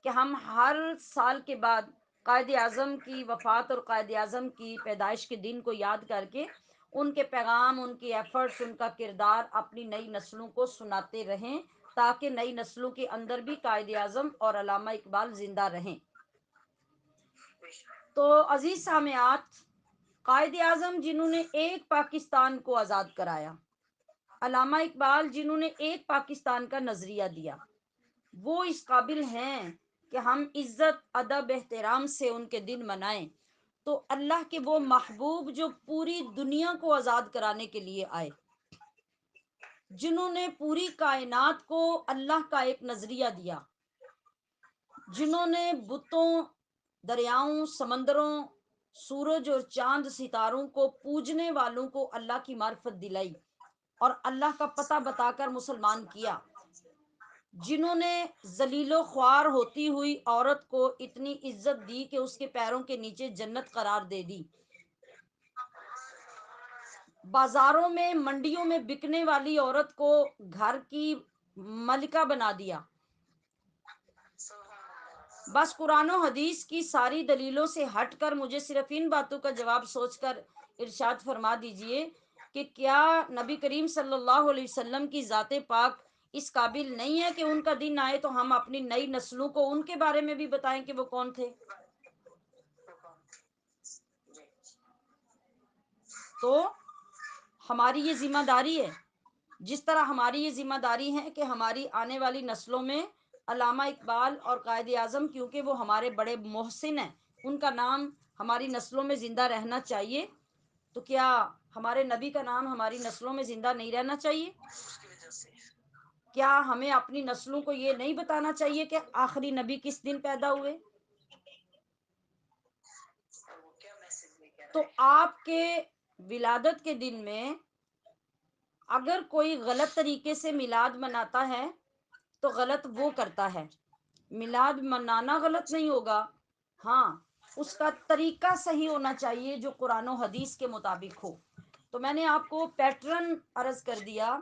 کہ ہم ہر سال کے بعد قائد اعظم کی وفات اور قائد اعظم کی پیدائش کے دن کو یاد کر کے ان کے پیغام، ان کی ایفرٹس، ان کا کردار اپنی نئی نسلوں کو سناتے رہیں، تاکہ نئی نسلوں کے اندر بھی قائد اعظم اور علامہ اقبال زندہ رہیں. تو عزیز سامعات، قائد اعظم جنہوں نے ایک پاکستان کو آزاد کرایا، علامہ اقبال جنہوں نے ایک پاکستان کا نظریہ دیا، وہ اس قابل ہیں کہ ہم عزت، ادب، احترام سے ان کے دن منائیں. تو اللہ کے وہ محبوب جو پوری دنیا کو آزاد کرانے کے لیے آئے، جنہوں نے پوری کائنات کو اللہ کا ایک نظریہ دیا، جنہوں نے بتوں، دریاؤں، سمندروں، سورج اور چاند، ستاروں کو پوجنے والوں کو اللہ کی معرفت دلائی اور اللہ کا پتہ بتا کر مسلمان کیا، جنہوں نے ذلیل و خوار ہوتی ہوئی عورت کو اتنی عزت دی کہ اس کے پیروں کے نیچے جنت قرار دے دی، بازاروں میں، منڈیوں میں بکنے والی عورت کو گھر کی ملکہ بنا دیا. بس قرآن و حدیث کی ساری دلیلوں سے ہٹ کر مجھے صرف ان باتوں کا جواب سوچ کر ارشاد فرما دیجئے کہ کیا نبی کریم صلی اللہ علیہ وسلم کی ذات پاک اس قابل نہیں ہے کہ ان کا دن آئے تو ہم اپنی نئی نسلوں کو ان کے بارے میں بھی بتائیں کہ وہ کون تھے. تو ہماری یہ ذمہ داری ہے، جس طرح ہماری یہ ذمہ داری ہے کہ ہماری آنے والی نسلوں میں علامہ اقبال اور قائد اعظم، کیونکہ وہ ہمارے بڑے محسن ہیں، ان کا نام ہماری نسلوں میں زندہ رہنا چاہیے. تو کیا ہمارے نبی کا نام ہماری نسلوں میں زندہ نہیں رہنا چاہیے؟ کیا ہمیں اپنی نسلوں کو یہ نہیں بتانا چاہیے کہ آخری نبی کس دن پیدا ہوئے؟ تو آپ کے ولادت کے دن میں اگر کوئی غلط طریقے سے میلاد مناتا ہے تو غلط وہ کرتا ہے. میلاد منانا غلط نہیں ہوگا، ہاں اس کا طریقہ صحیح ہونا چاہیے جو قرآن و حدیث کے مطابق ہو. تو میں نے آپ کو پیٹرن عرض کر دیا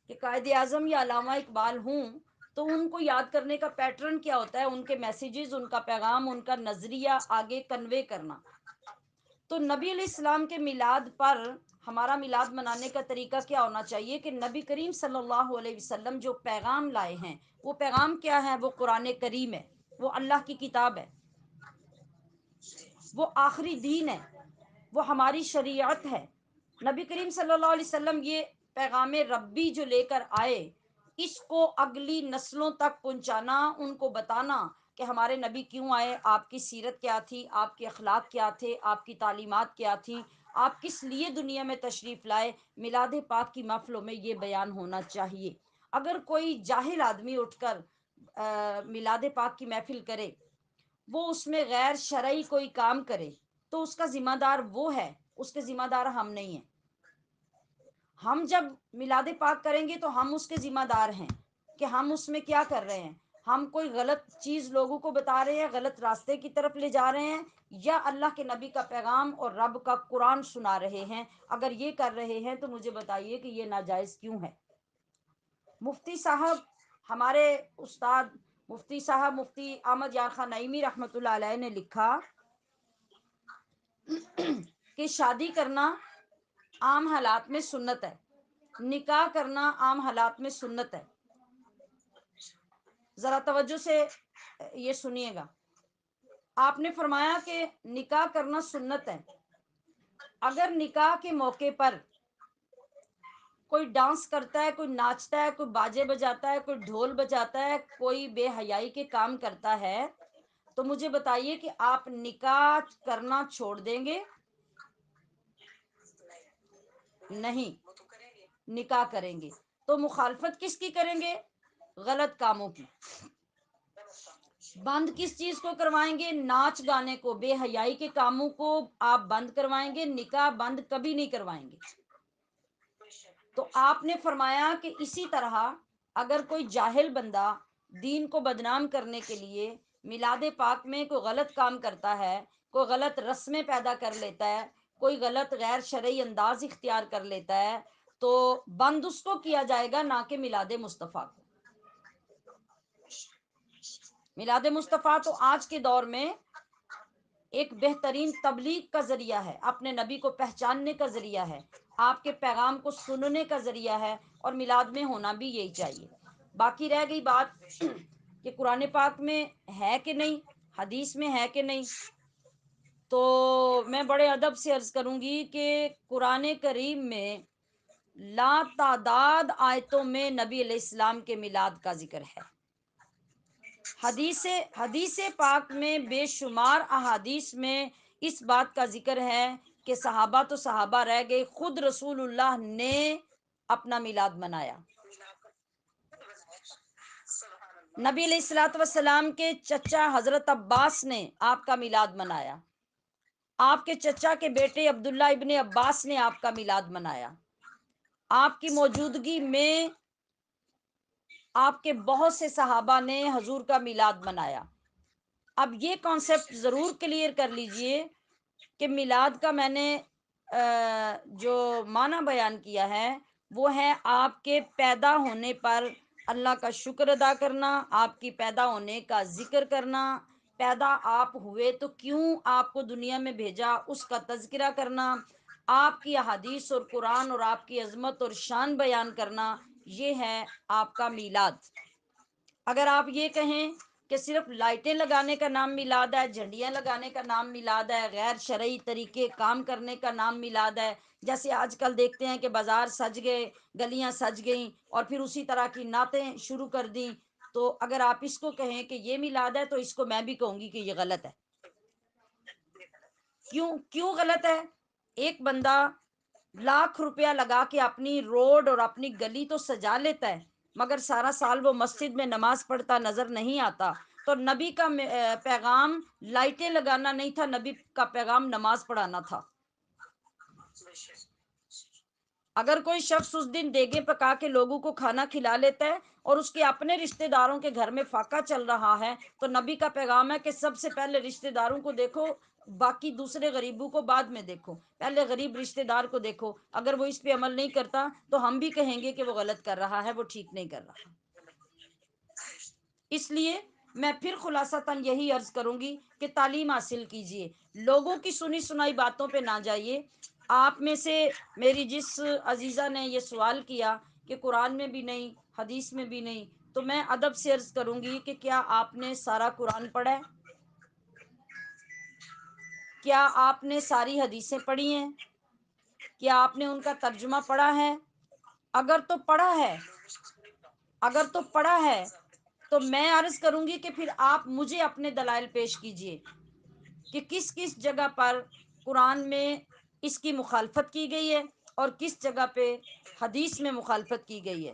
کہ قائد اعظم یا علامہ اقبال ہوں تو ان کو یاد کرنے کا پیٹرن کیا ہوتا ہے، ان کے میسیجز، ان کا پیغام، ان کا نظریہ آگے کنوے کرنا. تو نبی علیہ السلام کے میلاد پر ہمارا میلاد منانے کا طریقہ کیا ہونا چاہیے کہ نبی کریم صلی اللہ علیہ وسلم جو پیغام لائے ہیں، وہ پیغام کیا ہے؟ وہ قرآن کریم ہے، وہ اللہ کی کتاب ہے، وہ آخری دین ہے، وہ ہماری شریعت ہے. نبی کریم صلی اللہ علیہ وسلم یہ پیغام ربی جو لے کر آئے، اس کو اگلی نسلوں تک پہنچانا، ان کو بتانا کہ ہمارے نبی کیوں آئے، آپ کی سیرت کیا تھی، آپ کے اخلاق کیا تھے، آپ کی تعلیمات کیا تھیں، آپ کس لیے دنیا میں تشریف لائے. میلاد پاک کی محفلوں میں یہ بیان ہونا چاہیے. اگر کوئی جاہل آدمی اٹھ کر میلاد پاک کی محفل کرے، وہ اس میں غیر شرعی کوئی کام کرے، تو اس کا ذمہ دار وہ ہے، اس کے ذمہ دار ہم نہیں ہیں۔ ہم جب میلاد پاک کریں گے تو ہم اس کے ذمہ دار ہیں کہ ہم اس میں کیا کر رہے ہیں۔ ہم کوئی غلط چیز لوگوں کو بتا رہے ہیں، غلط راستے کی طرف لے جا رہے ہیں، یا اللہ کے نبی کا پیغام اور رب کا قرآن سنا رہے ہیں۔ اگر یہ کر رہے ہیں تو مجھے بتائیے کہ یہ ناجائز کیوں ہے۔ مفتی صاحب، ہمارے استاد مفتی صاحب مفتی احمد یار خان نعیمی رحمۃ اللہ علیہ نے لکھا کہ شادی کرنا عام حالات میں سنت ہے، نکاح کرنا عام حالات میں سنت ہے۔ ذرا توجہ سے یہ سنیے گا۔ آپ نے فرمایا کہ نکاح کرنا سنت ہے۔ اگر نکاح کے موقع پر کوئی ڈانس کرتا ہے، کوئی ناچتا ہے، کوئی باجے بجاتا ہے، کوئی ڈھول بجاتا ہے، کوئی بے حیائی کے کام کرتا ہے، تو مجھے بتائیے کہ آپ نکاح کرنا چھوڑ دیں گے؟ نہیں، وہ تو کریں گے۔ نکاح کریں گے۔ تو مخالفت کس کی کریں گے؟ غلط کاموں کی۔ بند کس چیز کو کروائیں گے؟ ناچ گانے کو، بے حیائی کے کاموں کو آپ بند کروائیں گے، نکاح بند کبھی نہیں کروائیں گے۔ تو آپ نے فرمایا کہ اسی طرح اگر کوئی جاہل بندہ دین کو بدنام کرنے کے لیے میلاد پاک میں کوئی غلط کام کرتا ہے، کوئی غلط رسمیں پیدا کر لیتا ہے، کوئی غلط غیر شرعی انداز اختیار کر لیتا ہے، تو بند اس کو کیا جائے گا، نہ کہ میلاد مصطفیٰ کو۔ میلاد مصطفیٰ تو آج کے دور میں ایک بہترین تبلیغ کا ذریعہ ہے، اپنے نبی کو پہچاننے کا ذریعہ ہے، آپ کے پیغام کو سننے کا ذریعہ ہے، اور میلاد میں ہونا بھی یہی چاہیے۔ باقی رہ گئی بات کہ قرآن پاک میں ہے کہ نہیں، حدیث میں ہے کہ نہیں، تو میں بڑے ادب سے عرض کروں گی کہ قرآن کریم میں لا تعداد آیتوں میں نبی علیہ السلام کے میلاد کا ذکر ہے۔ حدیث پاک میں بے شمار احادیث میں اس بات کا ذکر ہے کہ صحابہ تو صحابہ رہ گئے، خود رسول اللہ نے اپنا میلاد منایا۔ نبی علیہ الصلوۃ والسلام کے چچا حضرت عباس نے آپ کا میلاد منایا، آپ کے چچا کے بیٹے عبداللہ ابن عباس نے آپ کا میلاد منایا، آپ کی موجودگی میں آپ کے بہت سے صحابہ نے حضور کا میلاد منایا۔ اب یہ کانسیپٹ ضرور کلیئر کر لیجئے کہ میلاد کا میں نے جو معنی بیان کیا ہے وہ ہے آپ کے پیدا ہونے پر اللہ کا شکر ادا کرنا، آپ کی پیدا ہونے کا ذکر کرنا، پیدا آپ ہوئے تو کیوں آپ کو دنیا میں بھیجا اس کا تذکرہ کرنا، آپ کی احادیث اور قرآن اور آپ کی عظمت اور شان بیان کرنا، یہ ہے آپ کا میلاد۔ اگر آپ یہ کہیں کہ صرف لائٹیں لگانے کا نام میلاد ہے، جھنڈیاں لگانے کا نام میلاد ہے، غیر شرعی طریقے کام کرنے کا نام میلاد ہے، جیسے آج کل دیکھتے ہیں کہ بازار سج گئے، گلیاں سج گئیں، اور پھر اسی طرح کی نعتیں شروع کر دیں، تو اگر آپ اس کو کہیں کہ یہ میلاد ہے تو اس کو میں بھی کہوں گی کہ یہ غلط ہے۔ کیوں غلط ہے؟ ایک بندہ لاکھ روپیہ لگا کے اپنی روڈ اور اپنی گلی تو سجا لیتا ہے، مگر سارا سال وہ مسجد میں نماز پڑھتا نظر نہیں آتا، تو نبی کا پیغام لائٹیں لگانا نہیں تھا، نبی کا پیغام نماز پڑھانا تھا۔ اگر کوئی شخص اس دن دیگیں پکا کے لوگوں کو کھانا کھلا لیتا ہے اور اس کے اپنے رشتہ داروں کے گھر میں فاقہ چل رہا ہے، تو نبی کا پیغام ہے کہ سب سے پہلے رشتہ داروں کو دیکھو، باقی دوسرے غریبوں کو بعد میں دیکھو، پہلے غریب رشتہ دار کو دیکھو۔ اگر وہ اس پہ عمل نہیں کرتا تو ہم بھی کہیں گے کہ وہ غلط کر رہا ہے، وہ ٹھیک نہیں کر رہا۔ اس لیے میں پھر خلاصتاً یہی عرض کروں گی کہ تعلیم حاصل کیجئے، لوگوں کی سنی سنائی باتوں پہ نہ جائیے۔ آپ میں سے میری جس عزیزہ نے یہ سوال کیا کہ قرآن میں بھی نہیں، حدیث میں بھی نہیں، تو میں ادب سے عرض کروں گی کہ کیا آپ نے سارا قرآن پڑھا ہے؟ کیا آپ نے ساری حدیثیں پڑھی ہیں؟ کیا آپ نے ان کا ترجمہ پڑھا ہے؟ اگر تو پڑھا ہے تو میں عرض کروں گی کہ پھر آپ مجھے اپنے دلائل پیش کیجئے کہ کس کس جگہ پر قرآن میں اس کی مخالفت کی گئی ہے اور کس جگہ پہ حدیث میں مخالفت کی گئی ہے۔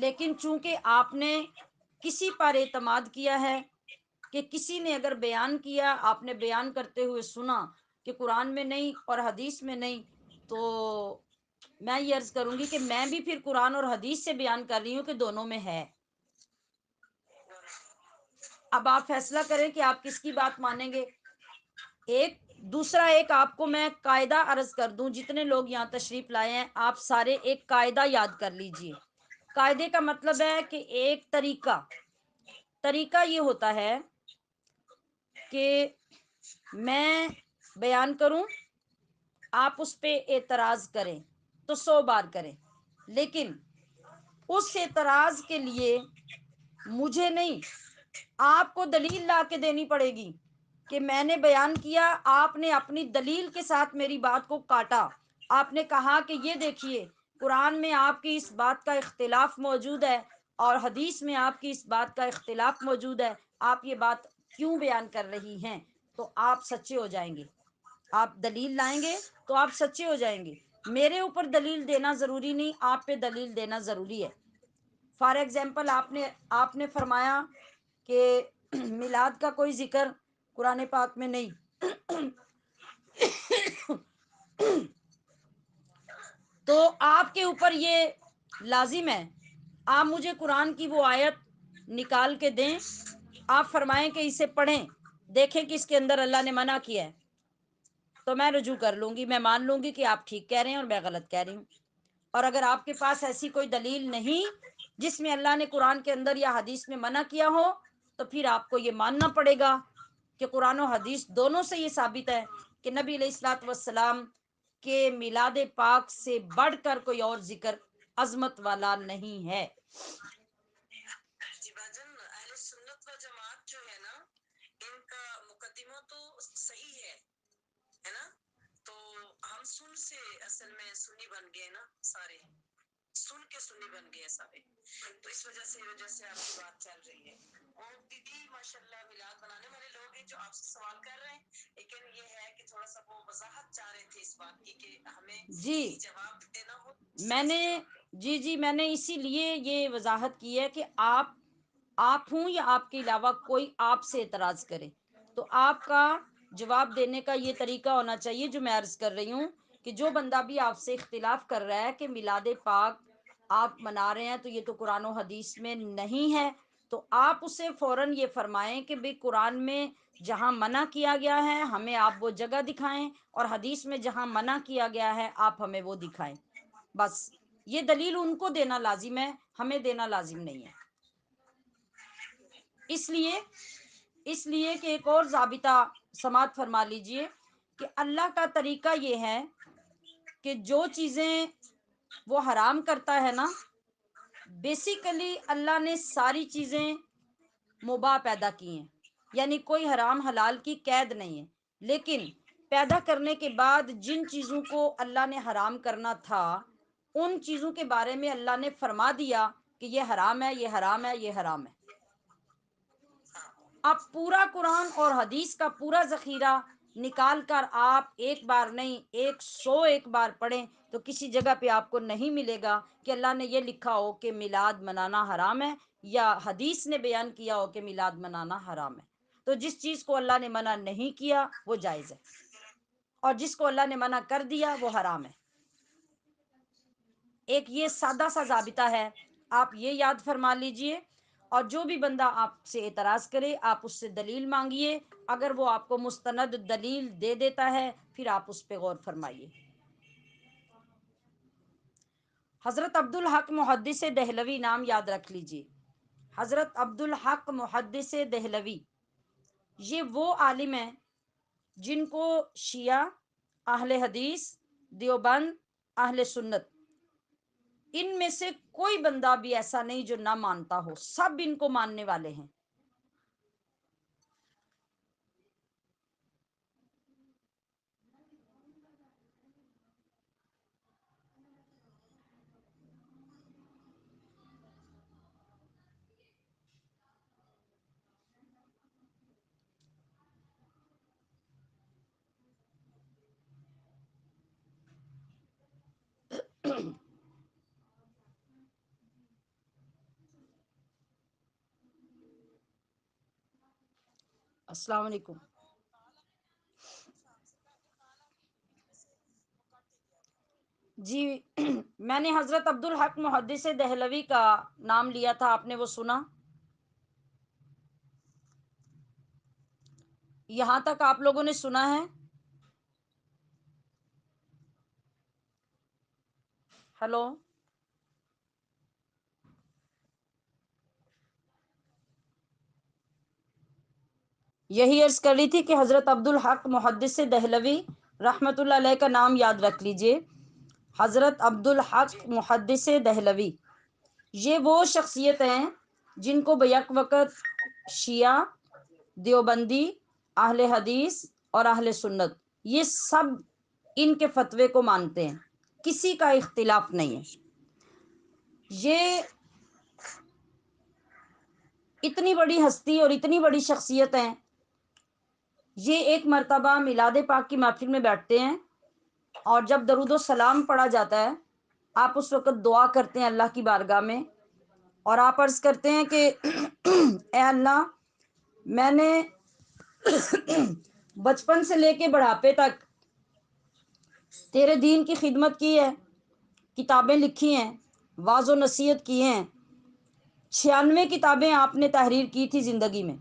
لیکن چونکہ آپ نے کسی پر اعتماد کیا ہے کہ کسی نے اگر بیان کیا، آپ نے بیان کرتے ہوئے سنا کہ قرآن میں نہیں اور حدیث میں نہیں، تو میں یہ عرض کروں گی کہ میں بھی پھر قرآن اور حدیث سے بیان کر رہی ہوں کہ دونوں میں ہے۔ اب آپ فیصلہ کریں کہ آپ کس کی بات مانیں گے۔ ایک دوسرا، ایک آپ کو میں قاعدہ عرض کر دوں، جتنے لوگ یہاں تشریف لائے ہیں آپ سارے ایک قاعدہ یاد کر لیجئے۔ قاعدے کا مطلب ہے کہ ایک طریقہ یہ ہوتا ہے کہ میں بیان کروں، آپ اس پہ اعتراض کریں تو 100 بار کریں، لیکن اس اعتراض کے لیے مجھے نہیں، آپ کو دلیل لا کے دینی پڑے گی کہ میں نے بیان کیا، آپ نے اپنی دلیل کے ساتھ میری بات کو کاٹا، آپ نے کہا کہ یہ دیکھیے قرآن میں آپ کی اس بات کا اختلاف موجود ہے اور حدیث میں آپ کی اس بات کا اختلاف موجود ہے، آپ یہ بات کیوں بیان کر رہی ہیں؟ تو آپ سچے ہو جائیں گے، آپ دلیل لائیں گے تو آپ سچے ہو جائیں گے۔ میرے اوپر دلیل دینا ضروری نہیں، آپ پہ دلیل دینا ضروری ہے۔ فار ایگزامپل آپ نے فرمایا کہ میلاد کا کوئی ذکر قرآن پاک میں نہیں، تو آپ کے اوپر یہ لازم ہے، آپ مجھے قرآن کی وہ آیت نکال کے دیں، آپ فرمائیں کہ اسے پڑھیں، دیکھیں کہ اس کے اندر اللہ نے منع کیا ہے، تو میں رجوع کر لوں گی، میں مان لوں گی کہ آپ ٹھیک کہہ رہے ہیں اور میں غلط کہہ رہی ہوں۔ اور اگر آپ کے پاس ایسی کوئی دلیل نہیں جس میں اللہ نے قرآن کے اندر یا حدیث میں منع کیا ہو، تو پھر آپ کو یہ ماننا پڑے گا کہ قرآن و حدیث دونوں سے یہ ثابت ہے کہ نبی علیہ الصلوۃ والسلام کے میلاد پاک سے بڑھ کر کوئی اور ذکر عظمت والا نہیں ہے۔ جی باجن، اہل سنت و جماعت جو ہے نا، ان کا مقدمہ تو صحیح ہے نا؟ تو ہم سن سے اصل میں سنی بن گئے نا، سارے سن کے سنی بن گئے سارے، تو اس وجہ سے آپ کی بات چل رہی ہے۔ اور دیدی ماشاء اللہ میلاد بنانے والے لوگ ہیں جو آپ سے سوال کر رہے ہیں، لیکن یہ ہے کہ تھوڑا سا وہ وضاحت چاہ رہے تھے اس بات کی کہ ہمیں جی صحیح جواب دینا ہو، میں صحیح نے سے جواب دینا میں نے اسی لیے یہ وضاحت کی ہے کہ آپ ہوں یا آپ کے علاوہ کوئی آپ سے اعتراض کرے تو آپ کا جواب دینے کا یہ طریقہ ہونا چاہیے جو میں عرض کر رہی ہوں، کہ جو بندہ بھی آپ سے اختلاف کر رہا ہے کہ میلاد پاک آپ منا رہے ہیں تو یہ تو قرآن و حدیث میں نہیں ہے، تو آپ اسے فوراً یہ فرمائیں کہ بھئی قرآن میں جہاں منع کیا گیا ہے ہمیں آپ وہ جگہ دکھائیں، اور حدیث میں جہاں منع کیا گیا ہے آپ ہمیں وہ دکھائیں۔ بس یہ دلیل ان کو دینا لازم ہے، ہمیں دینا لازم نہیں ہے۔ اس لیے کہ ایک اور ضابطہ سماعت فرما لیجئے کہ اللہ کا طریقہ یہ ہے کہ جو چیزیں وہ حرام کرتا ہے نا، بیسیکلی اللہ نے ساری چیزیں مباح پیدا کی ہیں، یعنی کوئی حرام حلال کی قید نہیں ہے، لیکن پیدا کرنے کے بعد جن چیزوں کو اللہ نے حرام کرنا تھا ان چیزوں کے بارے میں اللہ نے فرما دیا کہ یہ حرام ہے، یہ حرام ہے، یہ حرام ہے۔ اب پورا قرآن اور حدیث کا پورا ذخیرہ نکال کر آپ ایک بار نہیں 101 بار پڑھیں تو کسی جگہ پہ آپ کو نہیں ملے گا کہ اللہ نے یہ لکھا ہو کہ میلاد منانا حرام ہے، یا حدیث نے بیان کیا ہو کہ میلاد منانا حرام ہے۔ تو جس چیز کو اللہ نے منع نہیں کیا وہ جائز ہے، اور جس کو اللہ نے منع کر دیا وہ حرام ہے۔ ایک یہ سادہ سا ضابطہ ہے، آپ یہ یاد فرما لیجئے، اور جو بھی بندہ آپ سے اعتراض کرے آپ اس سے دلیل مانگیے، اگر وہ آپ کو مستند دلیل دے دیتا ہے پھر آپ اس پہ غور فرمائیے۔ حضرت عبدالحق محدث دہلوی نام یاد رکھ لیجئے، حضرت عبدالحق محدث دہلوی، یہ وہ عالم ہیں جن کو شیعہ، اہل حدیث، دیوبند، اہل سنت، ان میں سے کوئی بندہ بھی ایسا نہیں جو نہ مانتا ہو، سب ان کو ماننے والے ہیں۔ السلام علیکم. جی میں نے حضرت عبدالحق محدث دہلوی کا نام لیا تھا، آپ نے وہ سنا؟ یہاں تک آپ لوگوں نے سنا ہے؟ ہیلو. یہی عرض کر رہی تھی کہ حضرت عبدالحق محدث دہلوی رحمۃ اللہ علیہ کا نام یاد رکھ لیجئے. حضرت عبدالحق محدث دہلوی یہ وہ شخصیت ہیں جن کو بیک وقت شیعہ، دیوبندی، اہل حدیث اور اہل سنت یہ سب ان کے فتوے کو مانتے ہیں، کسی کا اختلاف نہیں ہے. یہ اتنی بڑی ہستی اور اتنی بڑی شخصیت ہیں. یہ ایک مرتبہ میلاد پاک کی محفل میں بیٹھتے ہیں اور جب درود و سلام پڑھا جاتا ہے آپ اس وقت دعا کرتے ہیں اللہ کی بارگاہ میں، اور آپ عرض کرتے ہیں کہ اے اللہ، میں نے بچپن سے لے کے بڑھاپے تک تیرے دین کی خدمت کی ہے، کتابیں لکھی ہیں، واعظ و نصیحت کی ہیں. 96 کتابیں آپ نے تحریر کی تھی زندگی میں،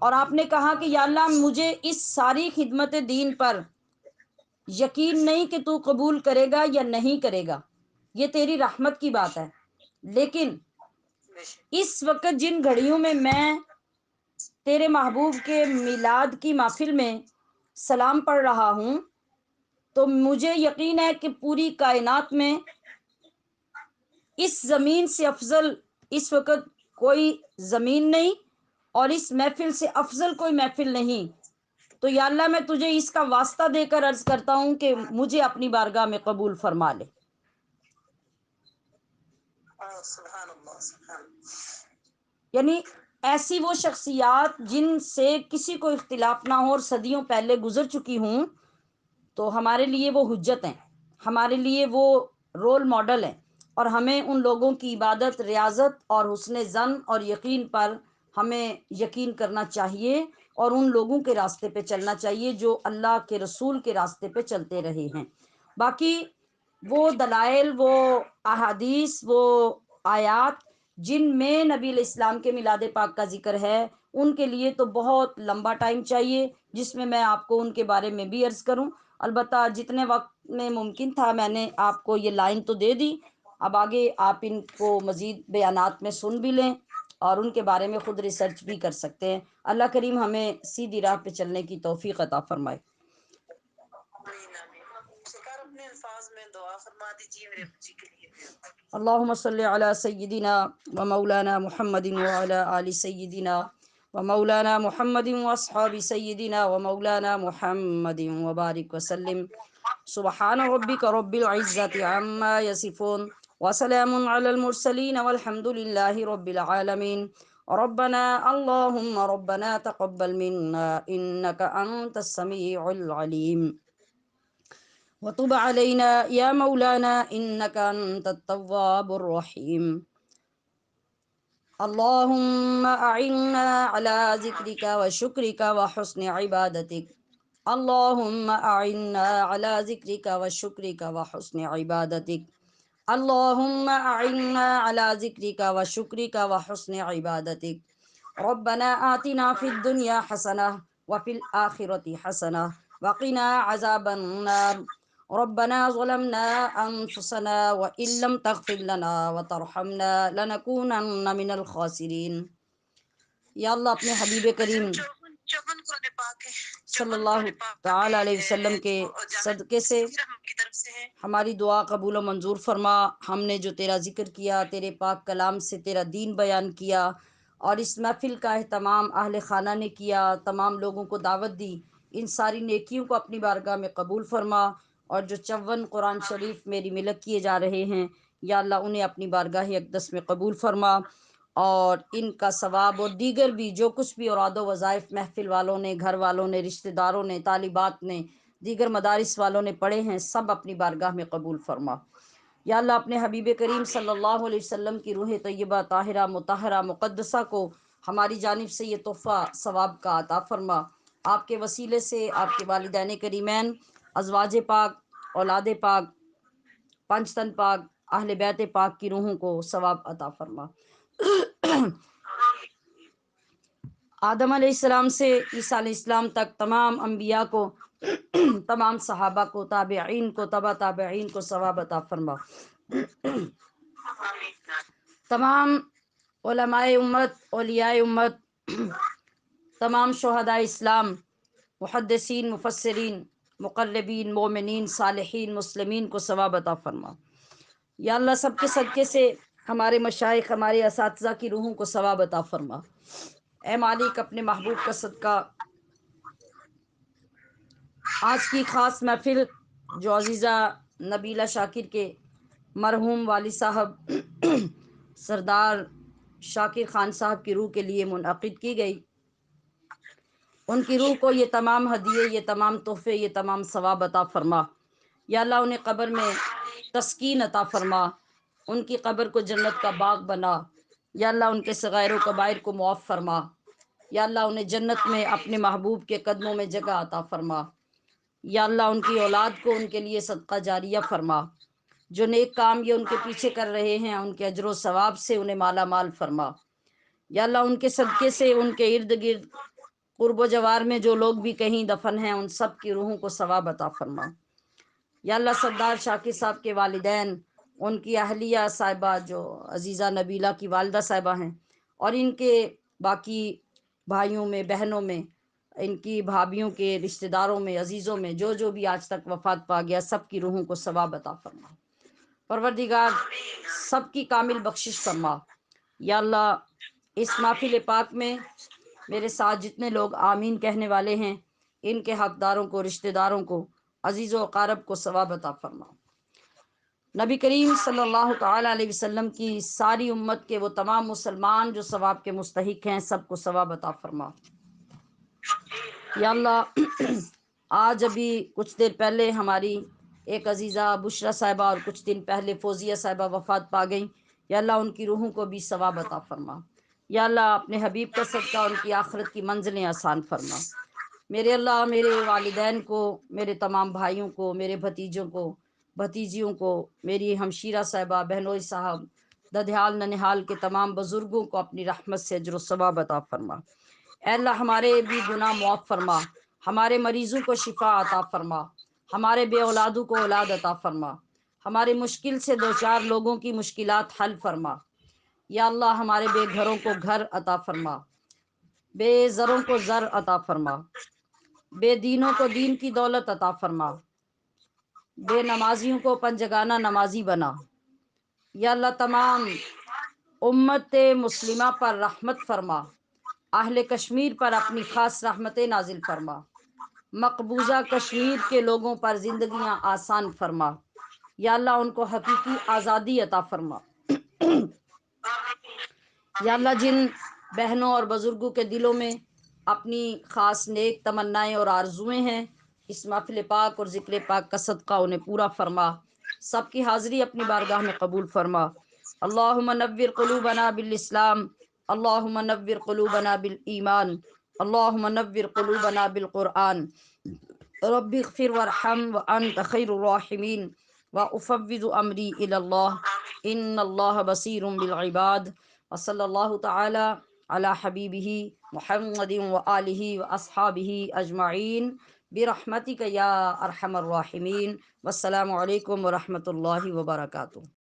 اور آپ نے کہا کہ یا اللہ مجھے اس ساری خدمت دین پر یقین نہیں کہ تو قبول کرے گا یا نہیں کرے گا، یہ تیری رحمت کی بات ہے، لیکن اس وقت جن گھڑیوں میں تیرے محبوب کے میلاد کی محفل میں سلام پڑھ رہا ہوں تو مجھے یقین ہے کہ پوری کائنات میں اس زمین سے افضل اس وقت کوئی زمین نہیں، اور اس محفل سے افضل کوئی محفل نہیں. تو یا اللہ میں تجھے اس کا واسطہ دے کر عرض کرتا ہوں کہ مجھے اپنی بارگاہ میں قبول فرما لے. سبحان اللہ، سبحان اللہ. یعنی ایسی وہ شخصیات جن سے کسی کو اختلاف نہ ہو اور صدیوں پہلے گزر چکی ہوں، تو ہمارے لیے وہ حجت ہیں، ہمارے لیے وہ رول ماڈل ہیں، اور ہمیں ان لوگوں کی عبادت، ریاضت اور حسن ظن اور یقین پر ہمیں یقین کرنا چاہیے، اور ان لوگوں کے راستے پہ چلنا چاہیے جو اللہ کے رسول کے راستے پہ چلتے رہے ہیں. باقی وہ دلائل، وہ احادیث، وہ آیات جن میں نبی علیہ السلام کے میلاد پاک کا ذکر ہے، ان کے لیے تو بہت لمبا ٹائم چاہیے، جس میں آپ کو ان کے بارے میں بھی عرض کروں. البتہ جتنے وقت میں ممکن تھا میں نے آپ کو یہ لائن تو دے دی، اب آگے آپ ان کو مزید بیانات میں سن بھی لیں اور ان کے بارے میں خود ریسرچ بھی کر سکتے ہیں. اللہ کریم ہمیں سیدھی راہ پہ چلنے کی توفیق عطا فرمائے. آمین آمین. سرکار اپنے الفاظ میں دعا فرما دیجیے میرے بچی کے لیے. اللہم صلی علی سیدنا و مولانا محمد وعلی آل سیدنا و مولانا محمد و اصحاب سیدنا و مولانا محمد وبارک وسلم. سبحان ربک رب العزت عما یصفون وسلام علی المرسلین والحمد للہ رب العالمین. ربنا اللهم ربنا تقبل منا انك انت السميع العليم وتب علينا يا مولانا انك انت التواب الرحيم. اللهم اعنا على ذكرك وشكرك وحسن عبادتك. اللهم اعنا على ذكرك وشكرك وحسن عبادتك. اللهم اعنا على ذكرك وشكرك وحسن عبادتك. ربنا آتنا في الدنيا حسنة وفي الآخرة حسنة وقنا عذاب النار. ربنا ظلمنا أنفسنا وإن لم تغفر لنا وترحمنا لنكونن من الخاسرين. یا اللہ اپنے حبیب کریم چون قرآن پاک ہے، صلی اللہ تعالی علیہ وسلم کے صدقے سے کی طرف سے ہے. ہماری دعا قبول و منظور فرما. ہم نے جو تیرا ذکر کیا، تیرے پاک کلام سے تیرا دین بیان کیا، اور اس محفل کا اہتمام اہل خانہ نے کیا، تمام لوگوں کو دعوت دی، ان ساری نیکیوں کو اپنی بارگاہ میں قبول فرما. اور جو 54 قرآن شریف میری ملک کیے جا رہے ہیں، یا اللہ انہیں اپنی بارگاہ اقدس میں قبول فرما، اور ان کا ثواب اور دیگر بھی جو کچھ بھی اوراد و وظائف محفل والوں نے، گھر والوں نے، رشتہ داروں نے، طالبات نے، دیگر مدارس والوں نے پڑھے ہیں، سب اپنی بارگاہ میں قبول فرما. یا اللہ اپنے حبیب کریم صلی اللہ علیہ وسلم کی روح طیبہ طاہرہ مطہرہ مقدسہ کو ہماری جانب سے یہ تحفہ ثواب کا عطا فرما، آپ کے وسیلے سے آپ کے والدین کریمین، ازواج پاک، اولاد پاک، پنج تن پاک، اہل بیت پاک کی روحوں کو ثواب عطا فرما۔ آدم علیہ السلام سے عیسیٰ علیہ السلام تک تمام انبیاء کو، تمام صحابہ کو، تابعین کو، تبع تابعین کو ثواب عطا فرما۔ تمام علماء امت، اولیاء امت، تمام شہداء اسلام، محدثین، مفسرین، مقربین، مومنین، صالحین، مسلمین کو ثواب عطا فرما۔ یا اللہ سب کے صدقے سے ہمارے مشائخ، ہمارے اساتذہ کی روحوں کو ثواب عطا فرما۔ اے مالک اپنے محبوب کا صدقہ آج کی خاص محفل جو عزیزہ نبیلہ شاکر کے مرحوم والد صاحب سردار شاکر خان صاحب کی روح کے لیے منعقد کی گئی، ان کی روح کو یہ تمام ہدیے، یہ تمام تحفے، یہ تمام ثواب عطا فرما۔ یا اللہ انہیں قبر میں تسکین عطا فرما، ان کی قبر کو جنت کا باغ بنا۔ یا اللہ ان کے صغائر و کبائر کو معاف فرما۔ یا اللہ انہیں جنت میں اپنے محبوب کے قدموں میں جگہ عطا فرما۔ یا اللہ ان کی اولاد کو ان کے لیے صدقہ جاریہ فرما، جو نیک کام یہ ان کے پیچھے کر رہے ہیں ان کے اجر و ثواب سے انہیں مالا مال فرما۔ یا اللہ ان کے صدقے سے ان کے ارد گرد قرب و جوار میں جو لوگ بھی کہیں دفن ہیں ان سب کی روحوں کو ثواب عطا فرما۔ یا اللہ سردار شاکر صاحب کے والدین، ان کی اہلیہ صاحبہ جو عزیزہ نبیلہ کی والدہ صاحبہ ہیں، اور ان کے باقی بھائیوں میں، بہنوں میں، ان کی بھابھیوں کے رشتہ داروں میں، عزیزوں میں جو جو بھی آج تک وفات پا گیا، سب کی روحوں کو ثواب عطا فرما۔ پروردگار سب کی کامل بخشش فرما۔ یا اللہ اس محفل پاک میں میرے ساتھ جتنے لوگ آمین کہنے والے ہیں، ان کے حقداروں کو، رشتہ داروں کو، عزیز و اقارب کو ثواب عطا فرما۔ نبی کریم صلی اللہ تعالی علیہ وسلم کی ساری امت کے وہ تمام مسلمان جو ثواب کے مستحق ہیں، سب کو ثواب عطا فرما۔ یا اللہ آج ابھی کچھ دیر پہلے ہماری ایک عزیزہ بشرا صاحبہ اور کچھ دن پہلے فوزیہ صاحبہ وفات پا گئیں، یا اللہ ان کی روحوں کو بھی ثواب عطا فرما۔ یا اللہ اپنے حبیب کا صدقہ ان کی آخرت کی منزلیں آسان فرما۔ میرے اللہ میرے والدین کو، میرے تمام بھائیوں کو، میرے بھتیجوں کو، بھتیجیوں کو، میری ہمشیرہ صاحبہ، بہنوئی صاحب، ددھیال ننہال کے تمام بزرگوں کو اپنی رحمت سے اجر و ثواب عطا فرما۔ اے اللہ ہمارے بھی گناہ معاف فرما، ہمارے مریضوں کو شفا عطا فرما، ہمارے بے اولادوں کو اولاد عطا فرما، ہمارے مشکل سے دو چار لوگوں کی مشکلات حل فرما۔ یا اللہ ہمارے بے گھروں کو گھر عطا فرما، بے زروں کو زر عطا فرما، بے دینوں کو دین کی دولت عطا فرما، بے نمازیوں کو پنجگانہ نمازی بنا۔ یا اللہ تمام امت مسلمہ پر رحمت فرما، اہل کشمیر پر اپنی خاص رحمتیں نازل فرما، مقبوضہ کشمیر کے لوگوں پر زندگیاں آسان فرما۔ یا اللہ ان کو حقیقی آزادی عطا فرما۔ یا اللہ جن بہنوں اور بزرگوں کے دلوں میں اپنی خاص نیک تمنائیں اور آرزویں ہیں، اس محفل پاک اور ذکر پاک کا صدقہ انہیں پورا فرما، سب کی حاضری اپنی بارگاہ میں قبول فرما۔ اللہم نور قلوبنا بالاسلام، اللہم نور قلوبنا بالایمان، اللہم نور قلوبنا بالقرآن، رب اغفر وارحم وانت خیر الراحمین، وافوض امری الی اللہ ان اللہ بصیر بالعباد، وصلی اللہ تعالی علی حبیبہ محمد وآلہ واصحابہ اجمعین برحمتک یا ارحم الراحمین۔ والسلام علیکم ورحمۃ اللہ وبرکاتہ۔